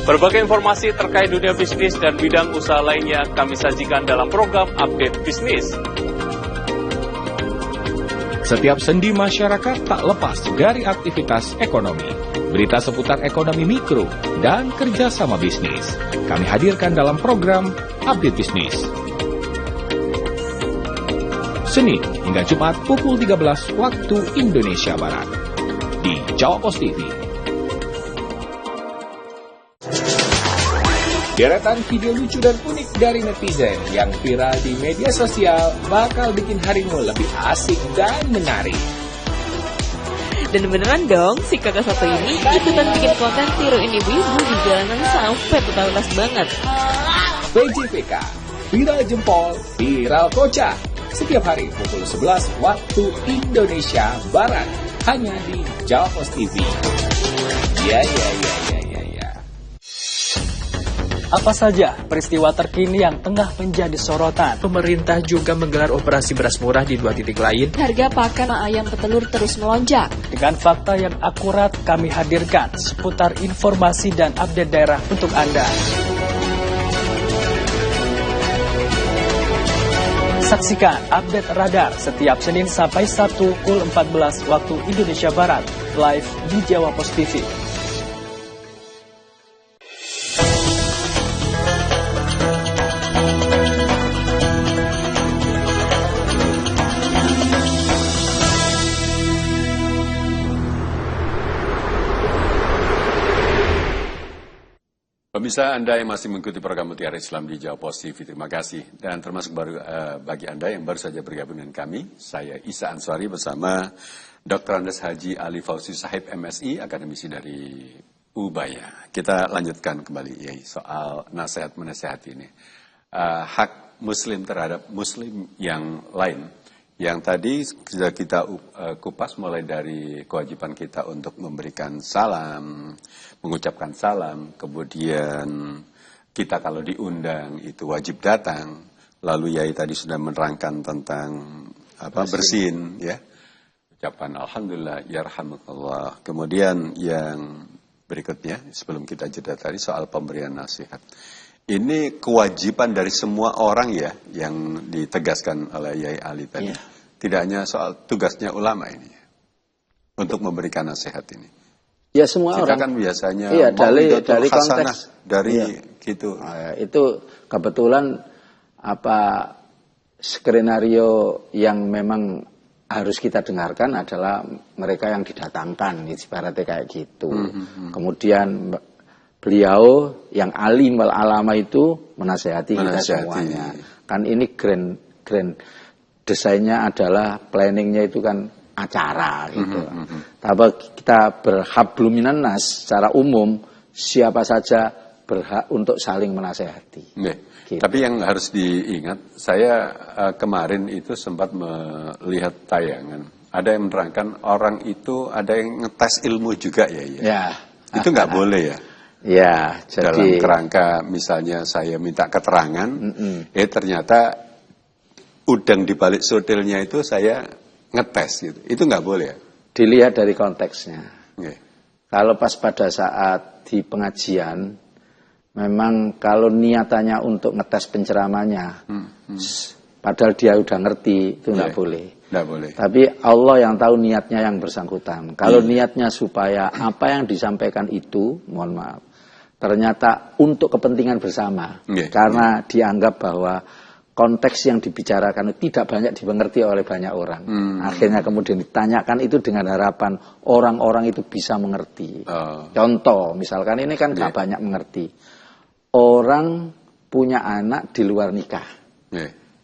Berbagai informasi terkait dunia bisnis dan bidang usaha lainnya kami sajikan dalam program Update Bisnis. Setiap sendi masyarakat tak lepas dari aktivitas ekonomi. Berita seputar ekonomi mikro dan kerjasama bisnis kami hadirkan dalam program Update Bisnis. Senin hingga Jumat pukul 13 waktu Indonesia Barat di Jawa Post TV. Deretan video lucu dan unik dari netizen yang viral di media sosial bakal bikin harimu lebih asik dan menarik. Dan beneran dong, si kakak satu ini ikutan bikin konten tiruin ibu-ibu di jalanan sampai totalitas banget. PJVK, viral jempol, viral kocak. Setiap hari pukul 11 waktu Indonesia Barat, hanya di Jawa Post TV. Ya. Apa saja peristiwa terkini yang tengah menjadi sorotan? Pemerintah juga menggelar operasi beras murah di 2 titik lain. Harga pakan ayam petelur terus melonjak. Dengan fakta yang akurat kami hadirkan seputar informasi dan update daerah untuk Anda. Saksikan update radar setiap Senin sampai Sabtu pukul 14 waktu Indonesia Barat, live di Jawa Post TV. Pemirsa Anda yang masih mengikuti program Mutiara Islam di Jawa Post TV, terima kasih. Dan termasuk bagi Anda yang baru saja bergabung dengan kami, saya Isa Ansari bersama Dr. Andes Haji Ali Fauzi Sahib MSI, akademisi dari Ubaya. Kita lanjutkan kembali soal nasihat-menasihat ini. Hak Muslim terhadap Muslim yang lain. Yang tadi sudah kita kupas mulai dari kewajiban kita untuk memberikan salam, mengucapkan salam, kemudian kita kalau diundang itu wajib datang. Lalu Yai tadi sudah menerangkan tentang bersin, ya. Ucapan alhamdulillah, yarhamukallah. Kemudian yang berikutnya sebelum kita jeda tadi soal pemberian nasihat. Ini kewajiban dari semua orang ya, yang ditegaskan oleh Yai Ali tadi. Iya. Tidak hanya soal tugasnya ulama ini, untuk memberikan nasihat ini. Ya semua kita orang. Kita kan biasanya dari konteks dari gitu. Itu kebetulan skenario yang memang harus kita dengarkan adalah mereka yang didatangkan, ibaratnya kayak gitu. Kemudian beliau yang alim wal alama itu menasehati kita semuanya. Kan ini grand desainnya adalah planningnya itu kan acara gitu. Tapi kita berhablum minan nas secara umum, siapa saja berhak untuk saling menasehati. Gitu. Tapi yang harus diingat, saya kemarin itu sempat melihat tayangan. Ada yang menerangkan orang itu ada yang ngetes ilmu juga ya. Itu nggak boleh ya. Ya, jadi dalam kerangka misalnya saya minta keterangan, ternyata udang di balik sotilnya itu saya ngetes gitu. Itu nggak boleh ya. dilihat dari konteksnya. Okay. Kalau pas pada saat di pengajian, memang kalau niatannya untuk ngetes penceramahnya, padahal dia udah ngerti, itu nggak boleh. Nggak boleh. Tapi Allah yang tahu niatnya yang bersangkutan. Kalau niatnya supaya apa yang disampaikan itu, mohon maaf, ternyata untuk kepentingan bersama, karena dianggap bahwa konteks yang dibicarakan itu tidak banyak dimengerti oleh banyak orang. Akhirnya kemudian ditanyakan itu dengan harapan orang-orang itu bisa mengerti. Contoh, misalkan ini kan nggak banyak mengerti. Orang punya anak di luar nikah.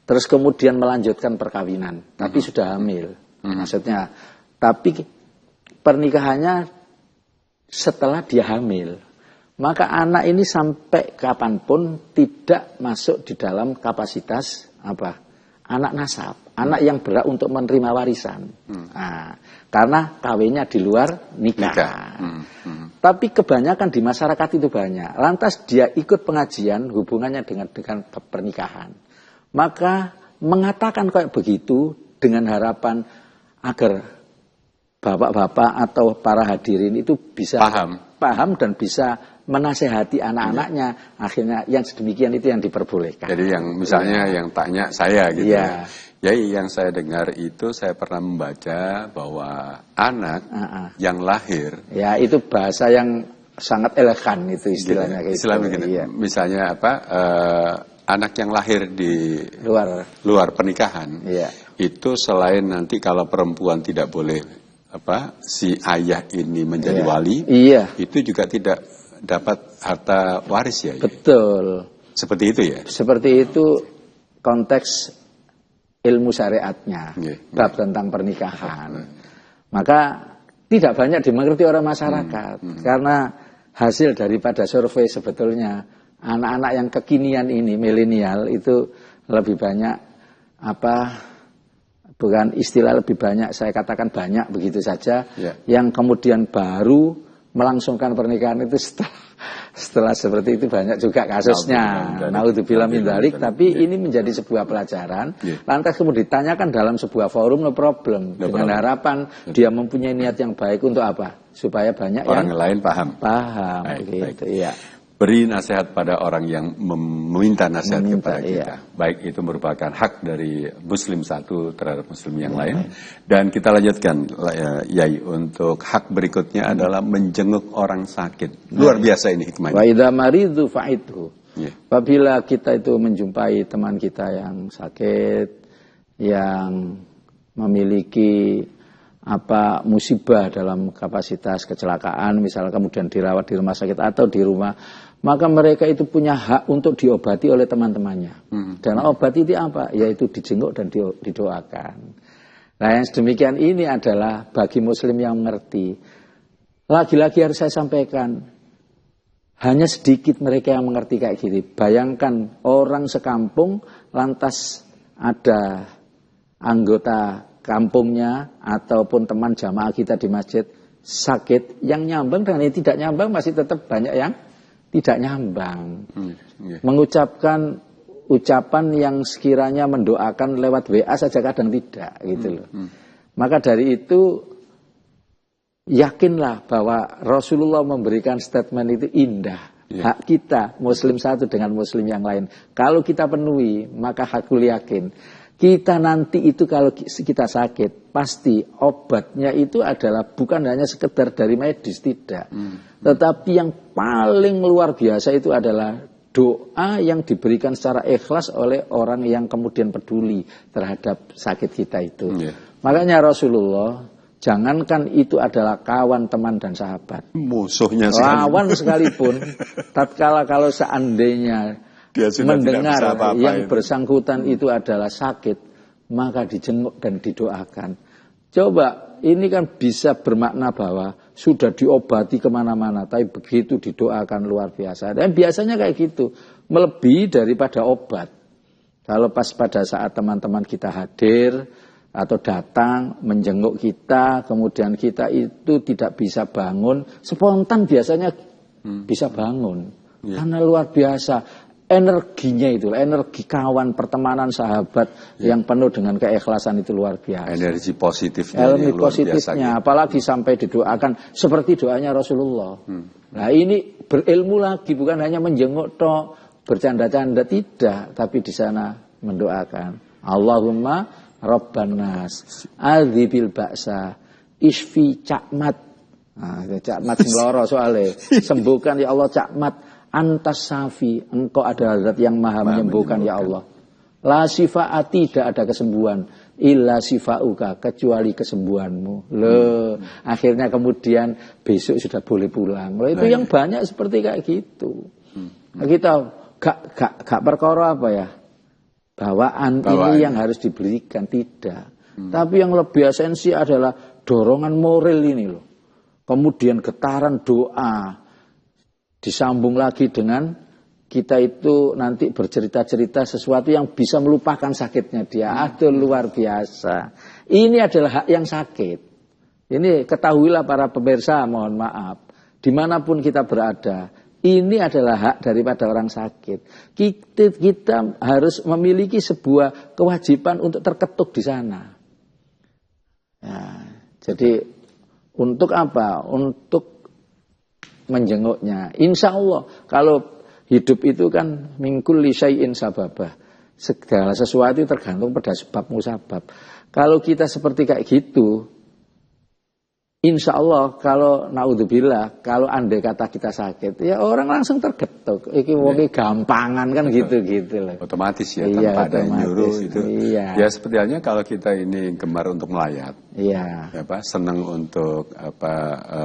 Terus kemudian melanjutkan perkawinan, tapi sudah hamil. Maksudnya, tapi pernikahannya setelah dia hamil. Maka anak ini sampai kapanpun tidak masuk di dalam kapasitas apa? Anak nasab, anak yang berhak untuk menerima warisan. Nah, karena kawinnya di luar nikah. Tapi kebanyakan di masyarakat itu banyak. Lantas dia ikut pengajian hubungannya dengan pernikahan. Maka mengatakan kayak begitu dengan harapan agar bapak-bapak atau para hadirin itu bisa paham dan bisa menasehati anak-anaknya. Akhirnya yang sedemikian itu yang diperbolehkan. Jadi yang misalnya yang tanya saya gitu ya. Yang saya dengar itu saya pernah membaca bahwa anak yang lahir. Ya itu bahasa yang sangat elegan itu istilahnya. Misalnya apa? Anak yang lahir di luar pernikahan. Itu selain nanti kalau perempuan tidak boleh si ayah ini menjadi wali. Itu juga tidak dapat harta waris ya. Betul. Seperti itu ya. Seperti itu konteks ilmu syariatnya, bab tentang pernikahan. Maka tidak banyak dimengerti orang masyarakat karena hasil daripada survei sebetulnya anak-anak yang kekinian ini milenial itu lebih banyak bukan istilah lebih banyak, saya katakan banyak begitu saja yang kemudian baru melangsungkan pernikahan itu setelah seperti itu banyak juga kasusnya. Naudzubillah min dzalik, tapi ini menjadi sebuah pelajaran. Lantas kemudian ditanyakan dalam sebuah forum, no problem. Dengan harapan dia mempunyai niat yang baik untuk apa? Supaya banyak orang lain paham. Gitu. Iya. Beri nasihat pada orang yang meminta nasihat kepada kita. Baik itu merupakan hak dari muslim satu terhadap muslim yang lain. Dan kita lanjutkan, Yai, untuk hak berikutnya adalah menjenguk orang sakit. Luar biasa ini hikmahnya. Wa idza maridu fa'idhu. Apabila kita itu menjumpai teman kita yang sakit, yang memiliki musibah dalam kapasitas kecelakaan, misalnya kemudian dirawat di rumah sakit atau di rumah, maka mereka itu punya hak untuk diobati oleh teman-temannya. Dan obat itu apa? Yaitu dijenguk dan didoakan. Nah yang sedemikian ini adalah bagi muslim yang mengerti. Lagi-lagi harus saya sampaikan, hanya sedikit mereka yang mengerti kayak gini. Bayangkan orang sekampung lantas ada anggota kampungnya ataupun teman jamaah kita di masjid sakit, yang nyambang dan yang tidak nyambang masih tetap banyak yang tidak nyambang. Mengucapkan ucapan yang sekiranya mendoakan lewat WA saja kadang tidak gitu loh. Maka dari itu yakinlah bahwa Rasulullah memberikan statement itu indah. Hak kita muslim satu dengan muslim yang lain kalau kita penuhi, maka hakul yakin kita nanti itu kalau kita sakit, pasti obatnya itu adalah bukan hanya sekedar dari medis, tidak. Tetapi yang paling luar biasa itu adalah doa yang diberikan secara ikhlas oleh orang yang kemudian peduli terhadap sakit kita itu. Makanya Rasulullah, jangankan itu adalah kawan, teman, dan sahabat. Musuhnya lawan sekalipun, tatkala kalau seandainya dia mendengar yang bersangkutan itu adalah sakit, maka dijenguk dan didoakan. Coba, ini kan bisa bermakna bahwa sudah diobati kemana-mana, tapi begitu didoakan luar biasa. Dan biasanya kayak gitu, melebihi daripada obat. Kalau pas pada saat teman-teman kita hadir atau datang menjenguk kita, kemudian kita itu tidak bisa bangun, spontan biasanya bisa bangun. Karena luar biasa. energinya itu, energi kawan, pertemanan, sahabat yang penuh dengan keikhlasan itu luar biasa. Energi positifnya. Energi positifnya, apalagi sampai didoakan seperti doanya Rasulullah. Nah ini berilmu lagi, bukan hanya menjenguk tok, bercanda-canda, tidak, tapi di sana mendoakan. Allahumma Rabban nas, adhibil ba'sa, isfi cakmat. Nah, cakmat semloro soalnya. Sembuhkan ya Allah cakmat. Antas safi, engkau adalah zat yang maha menyembuhkan ya Allah. La sifa'at, tidak ada kesembuhan. Illa sifa'uka, kecuali kesembuhanmu. Loh, akhirnya kemudian besok sudah boleh pulang. Loh, itu yang banyak seperti kayak gitu. Nah, kita gak perkara apa ya? Bawaan ini yang harus diberikan, tidak. Tapi yang lebih esensi adalah dorongan moral ini loh. Kemudian getaran doa. Disambung lagi dengan kita itu nanti bercerita-cerita sesuatu yang bisa melupakan sakitnya dia. Aduh luar biasa. Ini adalah hak yang sakit. Ini ketahuilah para pemirsa, mohon maaf. Dimanapun kita berada, ini adalah hak daripada orang sakit. Kita harus memiliki sebuah kewajiban untuk terketuk di sana. Ya, jadi untuk apa? Untuk menjenguknya. Insya Allah kalau hidup itu kan mingkul lisyai'in sababah. Segala sesuatu tergantung pada sebab musabab. Kalau kita seperti kayak gitu, insya Allah kalau naudzubillah, kalau andai kata kita sakit, ya orang langsung tergetuk. Iki wonge gampangan kan gitu-gitu loh. Otomatis ya, tanpa ada yang nyuruh itu. Iya. Ya seperti halnya kalau kita ini gemar untuk melayat. Iya. Senang untuk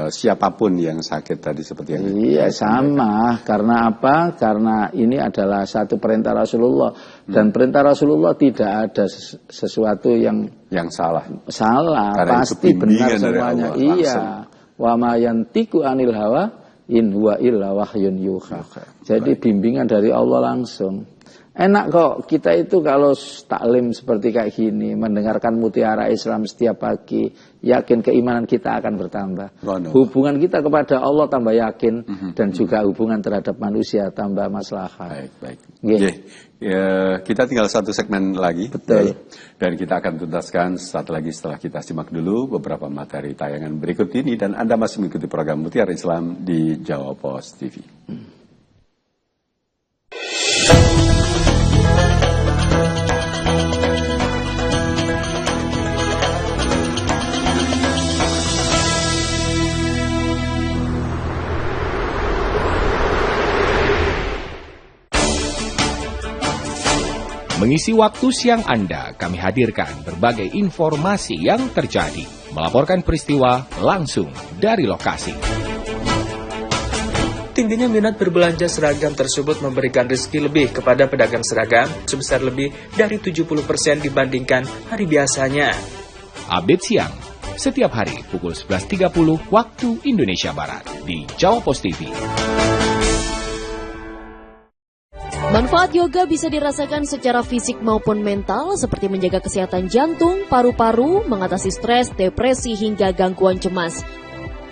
siapapun yang sakit tadi seperti yang. Iya sama. Karena apa? Karena ini adalah satu perintah Rasulullah dan perintah Rasulullah tidak ada sesuatu yang salah. Karena pasti benar semuanya. Iya. Wa ma yantiqu anil hawa in huwa illa wahyun yuha. Jadi bimbingan dari Allah langsung. Enak kok kita itu kalau taklim seperti kayak gini, mendengarkan mutiara Islam setiap pagi, yakin keimanan kita akan bertambah. Hubungan kita kepada Allah tambah yakin dan juga hubungan terhadap manusia tambah maslahat. Baik. Ya, kita tinggal satu segmen lagi. Betul. Dan kita akan tuntaskan setelah kita simak dulu beberapa materi tayangan berikut ini dan Anda masih mengikuti program Mutiara Islam di Jawa Post TV. Mengisi waktu siang Anda, kami hadirkan berbagai informasi yang terjadi. Melaporkan peristiwa langsung dari lokasi. Tingginya minat berbelanja seragam tersebut memberikan rezeki lebih kepada pedagang seragam sebesar lebih dari 70% dibandingkan hari biasanya. Update siang, setiap hari pukul 11.30 waktu Indonesia Barat di Jawa Post TV. Manfaat yoga bisa dirasakan secara fisik maupun mental seperti menjaga kesehatan jantung, paru-paru, mengatasi stres, depresi, hingga gangguan cemas.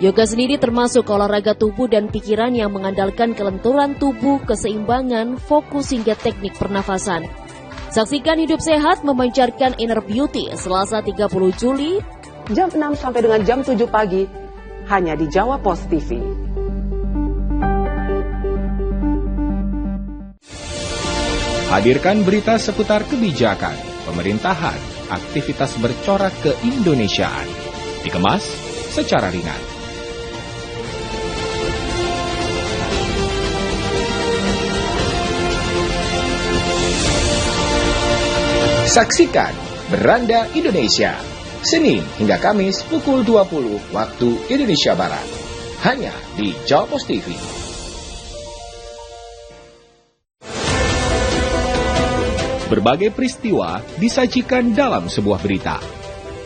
Yoga sendiri termasuk olahraga tubuh dan pikiran yang mengandalkan kelenturan tubuh, keseimbangan, fokus, hingga teknik pernafasan. Saksikan Hidup Sehat memancarkan inner beauty Selasa 30 Juli jam 6 sampai dengan jam 7 pagi hanya di Jawa Post TV. Hadirkan berita seputar kebijakan, pemerintahan, aktivitas bercorak keindonesiaan. Dikemas secara ringan. Saksikan Beranda Indonesia, Senin hingga Kamis pukul 20 waktu Indonesia Barat. Hanya di Jawa Post TV. Berbagai peristiwa disajikan dalam sebuah berita.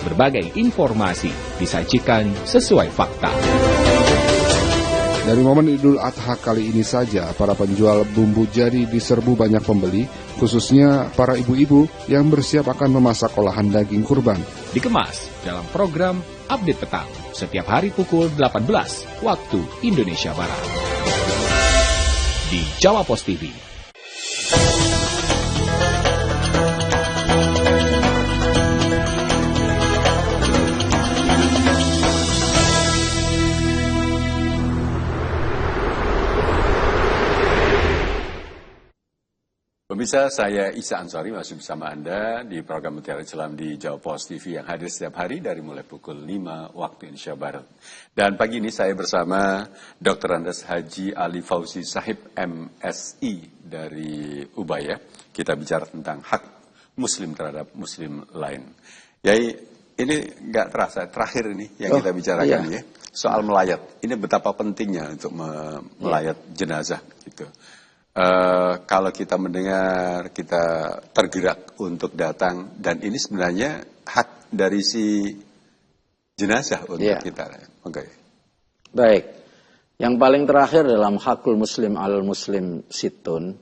Berbagai informasi disajikan sesuai fakta. Dari momen Idul Adha kali ini saja, para penjual bumbu jadi diserbu banyak pembeli, khususnya para ibu-ibu yang bersiap akan memasak olahan daging kurban. Dikemas dalam program Update Petang, setiap hari pukul 18 waktu Indonesia Barat. Di Jawa Post TV. Pemirsa, saya Isa Ansari masih bersama Anda di program Mutiara Islam di Jawa Post TV yang hadir setiap hari dari mulai pukul 5 waktu Indonesia Barat. Dan pagi ini saya bersama Dr. Andes Haji Ali Fauzi Sahib MSI dari Ubaya. Kita bicara tentang hak Muslim terhadap Muslim lain. Yai, ini nggak terasa, terakhir ini yang kita bicarakan ya, soal melayat. Ini betapa pentingnya untuk melayat jenazah gitu. Kalau kita mendengar, kita tergerak untuk datang, dan ini sebenarnya hak dari si jenazah untuk kita. Baik, yang paling terakhir dalam hakul muslim al muslim situn,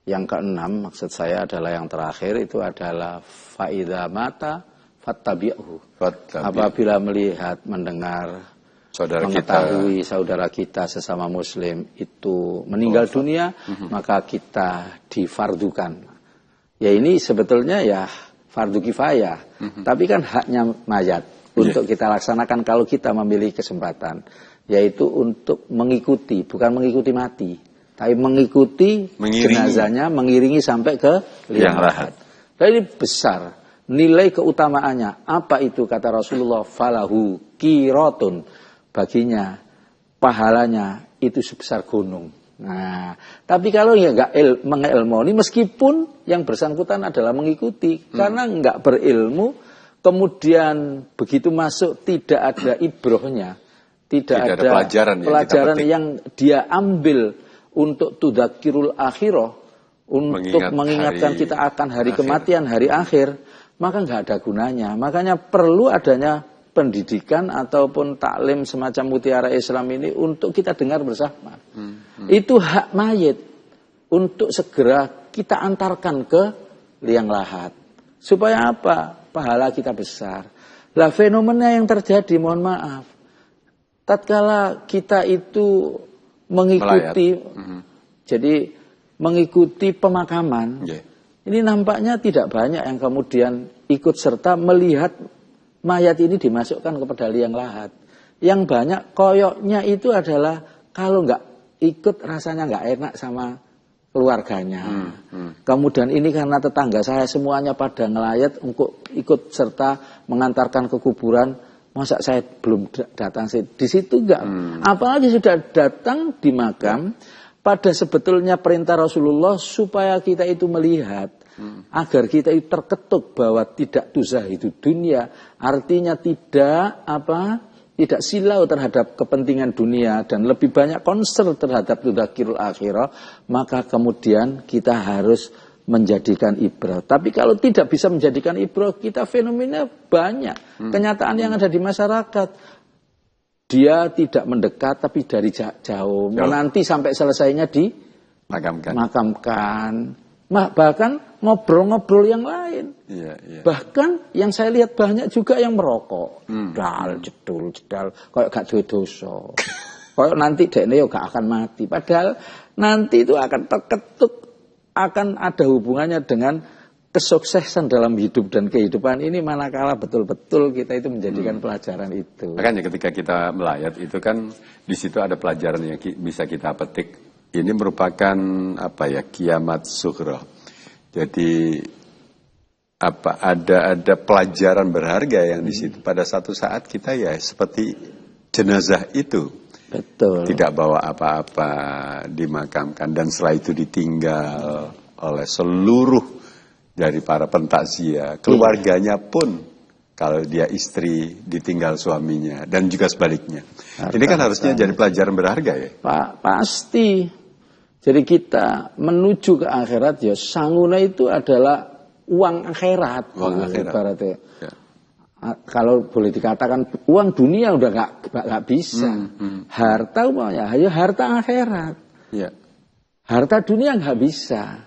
yang keenam maksud saya adalah yang terakhir itu adalah faida mata fattabi'hu. Apabila melihat, mendengar, mengetahui saudara kita sesama muslim itu meninggal dunia, maka kita difardukan. Ya ini sebetulnya ya fardu kifayah, tapi kan haknya mayat untuk kita laksanakan kalau kita memiliki kesempatan, yaitu untuk mengikuti, bukan mengikuti mati, tapi mengikuti jenazahnya, mengiringi sampai ke liang lahat. Dan ini besar nilai keutamaannya. Apa itu kata Rasulullah? Falahu qiratun. Baginya pahalanya itu sebesar gunung. Nah, tapi kalau ya nggak mengelmoni, meskipun yang bersangkutan adalah mengikuti, karena nggak berilmu, kemudian begitu masuk tidak ada ibrohnya, tidak ada pelajaran yang dia ambil untuk tudzakirul akhirah, untuk mengingatkan kita akan hari kematian, hari akhir, maka nggak ada gunanya. Makanya perlu adanya pendidikan ataupun taklim semacam Mutiara Islam ini untuk kita dengar bersama. Itu hak mayit untuk segera kita antarkan ke liang lahat. Supaya apa? Pahala kita besar. Lah fenomena yang terjadi, mohon maaf, tatkala kita itu mengikuti, jadi mengikuti pemakaman, ini nampaknya tidak banyak yang kemudian ikut serta melihat mayat ini dimasukkan kepada liang lahat. Yang banyak koyoknya itu adalah kalau nggak ikut rasanya nggak enak sama keluarganya. Kemudian ini karena tetangga saya semuanya pada ngelayat untuk ikut serta mengantarkan ke kuburan, masa saya belum datang sih. Di situ enggak. Apalagi sudah datang di makam, pada sebetulnya perintah Rasulullah supaya kita itu melihat, agar kita itu terketuk bahwa tidak tuzahidu dunia, artinya tidak silau terhadap kepentingan dunia dan lebih banyak concern terhadap tudzakirul akhirah, maka kemudian kita harus menjadikan ibrah. Tapi kalau tidak bisa menjadikan ibrah, kita fenomena banyak. Kenyataan yang ada di masyarakat, dia tidak mendekat tapi dari jauh. Menanti sampai selesainya dimakamkan. Bahkan ngobrol-ngobrol yang lain. Bahkan yang saya lihat banyak juga yang merokok. Jedul, kayak gak duwe dosa. Kayak nanti dekne yo gak akan mati. Padahal nanti itu akan terketuk, akan ada hubungannya dengan kesuksesan dalam hidup dan kehidupan ini, manakala betul-betul kita itu menjadikan pelajaran itu. Makanya ketika kita melayat itu kan di situ ada pelajaran yang bisa kita petik. Ini merupakan kiamat sughra. Jadi ada pelajaran berharga yang di situ. Pada satu saat kita ya seperti jenazah itu. Betul. Tidak bawa apa-apa, dimakamkan, dan setelah itu ditinggal oleh seluruh dari para pentakziah, keluarganya pun kalau dia istri ditinggal suaminya dan juga sebaliknya. Ini kan harusnya jadi pelajaran berharga ya. Pak, pasti. Jadi kita menuju ke akhirat ya, sanguna itu adalah uang akhirat. Uang akhirat. Ibaratnya. Kalau boleh dikatakan uang dunia udah nggak bisa. Harta umpamanya, ya harta akhirat. Harta dunia nggak bisa.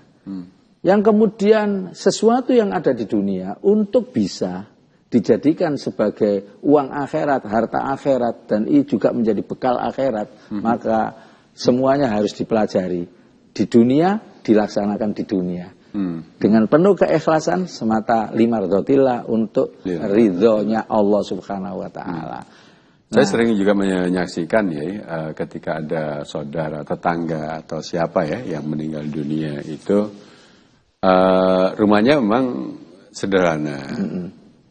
Yang kemudian sesuatu yang ada di dunia untuk bisa dijadikan sebagai uang akhirat, harta akhirat, dan ini juga menjadi bekal akhirat, maka semuanya harus dipelajari. Di dunia, dilaksanakan di dunia. Dengan penuh keikhlasan semata limardhotillah, untuk ridhonya Allah subhanahu wa ta'ala. Saya sering juga menyaksikan ya, ketika ada saudara, tetangga, atau siapa ya yang meninggal dunia itu, Rumahnya memang sederhana.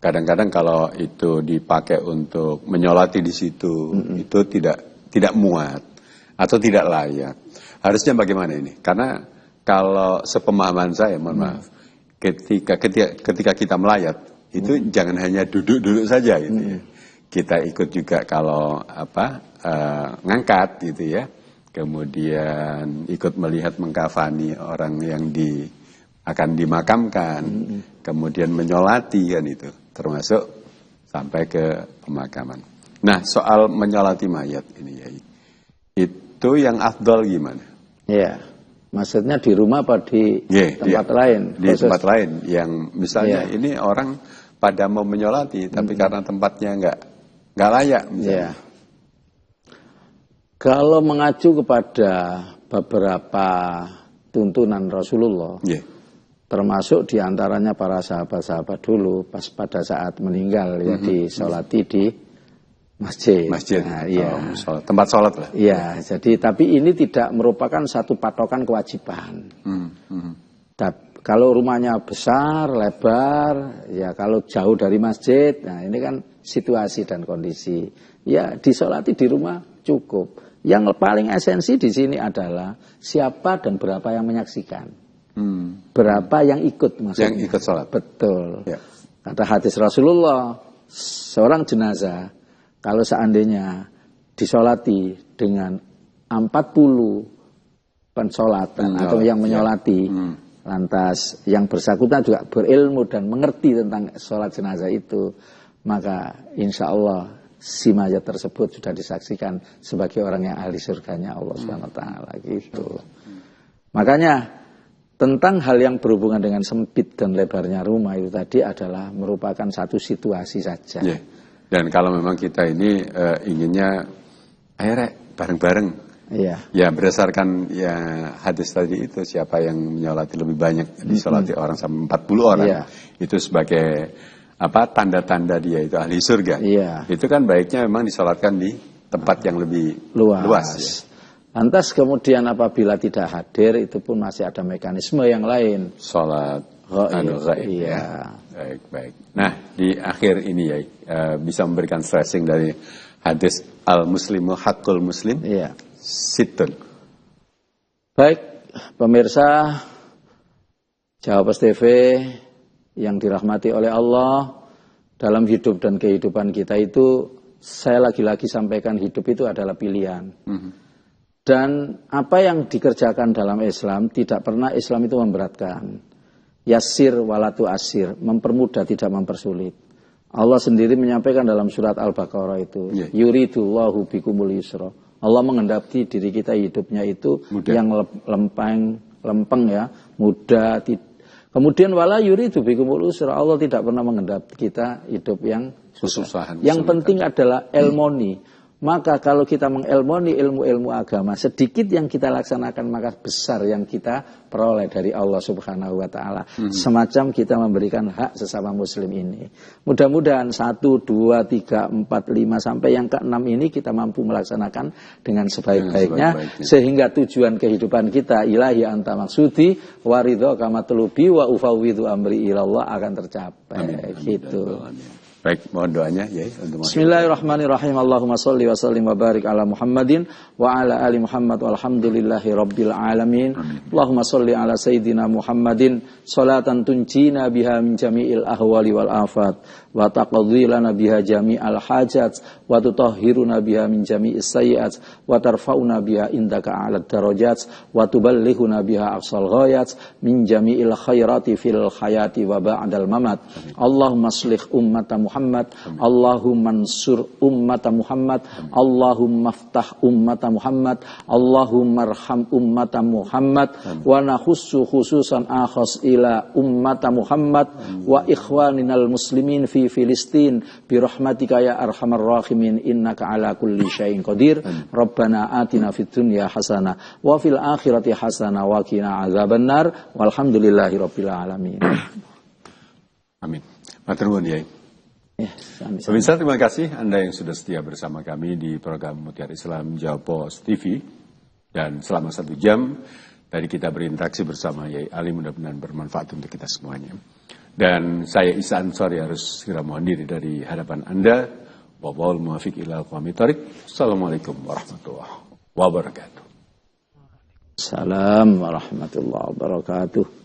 Kadang-kadang kalau itu dipakai untuk menyolati di situ, itu tidak muat atau tidak layak. Harusnya bagaimana ini? Karena kalau sepemahaman saya, mohon maaf, ketika kita melayat itu jangan hanya duduk-duduk saja gitu ya. Kita ikut juga kalau ngangkat gitu ya. Kemudian ikut melihat mengkafani orang yang akan dimakamkan, kemudian menyolati kan itu, termasuk sampai ke pemakaman. Nah, soal menyolati mayat ini ya, itu yang afdal gimana? Ya, maksudnya di rumah apa di tempat lain? Di tempat lain, yang misalnya ini orang pada mau menyolati, tapi karena tempatnya nggak layak misalnya. Kalau mengacu kepada beberapa tuntunan Rasulullah, termasuk diantaranya para sahabat-sahabat dulu pas pada saat meninggal ya disolati di masjid. Nah, tempat sholat lah. Iya, jadi tapi ini tidak merupakan satu patokan kewajiban. Kalau rumahnya besar, lebar, ya kalau jauh dari masjid, nah ini kan situasi dan kondisi. Ya disolati di rumah cukup. Yang paling esensi di sini adalah siapa dan berapa yang menyaksikan. Berapa yang ikut maksudnya. Yang ikut sholat. Betul. Ya. Kata hadis Rasulullah, seorang jenazah kalau seandainya disolati dengan 40 pensolatan atau yang menyolati, lantas yang bersangkutan juga berilmu dan mengerti tentang sholat jenazah itu, maka insya Allah si mayat tersebut sudah disaksikan sebagai orang yang ahli surganya Allah Subhanahu wa taala gitu. Makanya tentang hal yang berhubungan dengan sempit dan lebarnya rumah itu tadi adalah merupakan satu situasi saja. Dan kalau memang kita ini inginnya bareng-bareng. Ya berdasarkan ya hadis tadi itu, siapa yang menyolati lebih banyak disolati orang sampai 40 orang itu sebagai tanda-tanda dia itu ahli surga. Itu kan baiknya memang disolatkan di tempat yang lebih luas ya. Lantas kemudian apabila tidak hadir itu pun masih ada mekanisme yang lain. Sholat gaib. Baik. Nah di akhir ini ya bisa memberikan stressing dari hadis al-muslimu haqqul muslim. Situn. Baik pemirsa Jawa Post TV yang dirahmati oleh Allah, dalam hidup dan kehidupan kita itu, saya lagi-lagi sampaikan hidup itu adalah pilihan. Dan apa yang dikerjakan dalam Islam, tidak pernah Islam itu memberatkan. Yassir walatu asir, mempermudah tidak mempersulit. Allah sendiri menyampaikan dalam surat Al-Baqarah itu, yuridullahu bikumul yusra. Allah menghendaki diri kita hidupnya itu yang lempeng ya, mudah. Kemudian wala yuridu bikumul usra, Allah tidak pernah menghendaki kita hidup yang susah. Yang penting adalah elmoni. Maka kalau kita mengelmoni ilmu-ilmu agama, sedikit yang kita laksanakan maka besar yang kita peroleh dari Allah Subhanahu wa taala. Semacam kita memberikan hak sesama muslim ini. Mudah-mudahan 1, 2, 3, 4, 5 sampai yang ke-6 ini kita mampu melaksanakan dengan sebaik-baiknya sehingga tujuan kehidupan kita ilahi anta maksudi wa ridho kama tulubi wa ufawwidhu amri ilallah akan tercapai. Gitu. Baik, mohon doanya ya untuk Bismillahirrahmanirrahim. Allahumma sholli wa sallim wa barik ala Muhammadin wa ala ali Muhammad walhamdulillahi rabbil alamin. Allahumma sholli ala sayyidina Muhammadin salatan tunjina biha min jami'il ahwali wal afat wa taqdhi lana biha jami'al hajat wa tutahhiruna biha min jami'is sayyi'at wa tarfa'una biha indaka a'la darajat wa tuballighuna biha aqsal ghayat min jami'il khairati fil hayati wa ba'dal mamat. Allahumma shlih ummata Muhammad, Allahumma ansur ummata Muhammad, Allahumma ftah ummata Muhammad, Allahumma arham ummata Muhammad, wa nakhussu khususan akhas ila ummata Muhammad wa ikhwaninal muslimin fi Filistin bi rahmatika ya arhamar rahimin innaka ala kulli syai'in qadir. Rabbana atina fid dunya hasanah wa fil akhirati hasanah wa qina adzabannar walhamdulillahi rabbil alamin. Amin. Matur nuwun ya. Pemirsa, terima kasih Anda yang sudah setia bersama kami di program Mutiara Islam Jawa Post TV. Dan selama 1 jam Tadi kita berinteraksi bersama Yai Ali, mudah-mudahan bermanfaat untuk kita semuanya. Dan saya Isa Ansori harus segera mohon diri dari hadapan Anda. Wallahul muwaffiq ila aqwamit thoriq. Assalamualaikum warahmatullahi wabarakatuh. Assalamualaikum warahmatullahi wabarakatuh.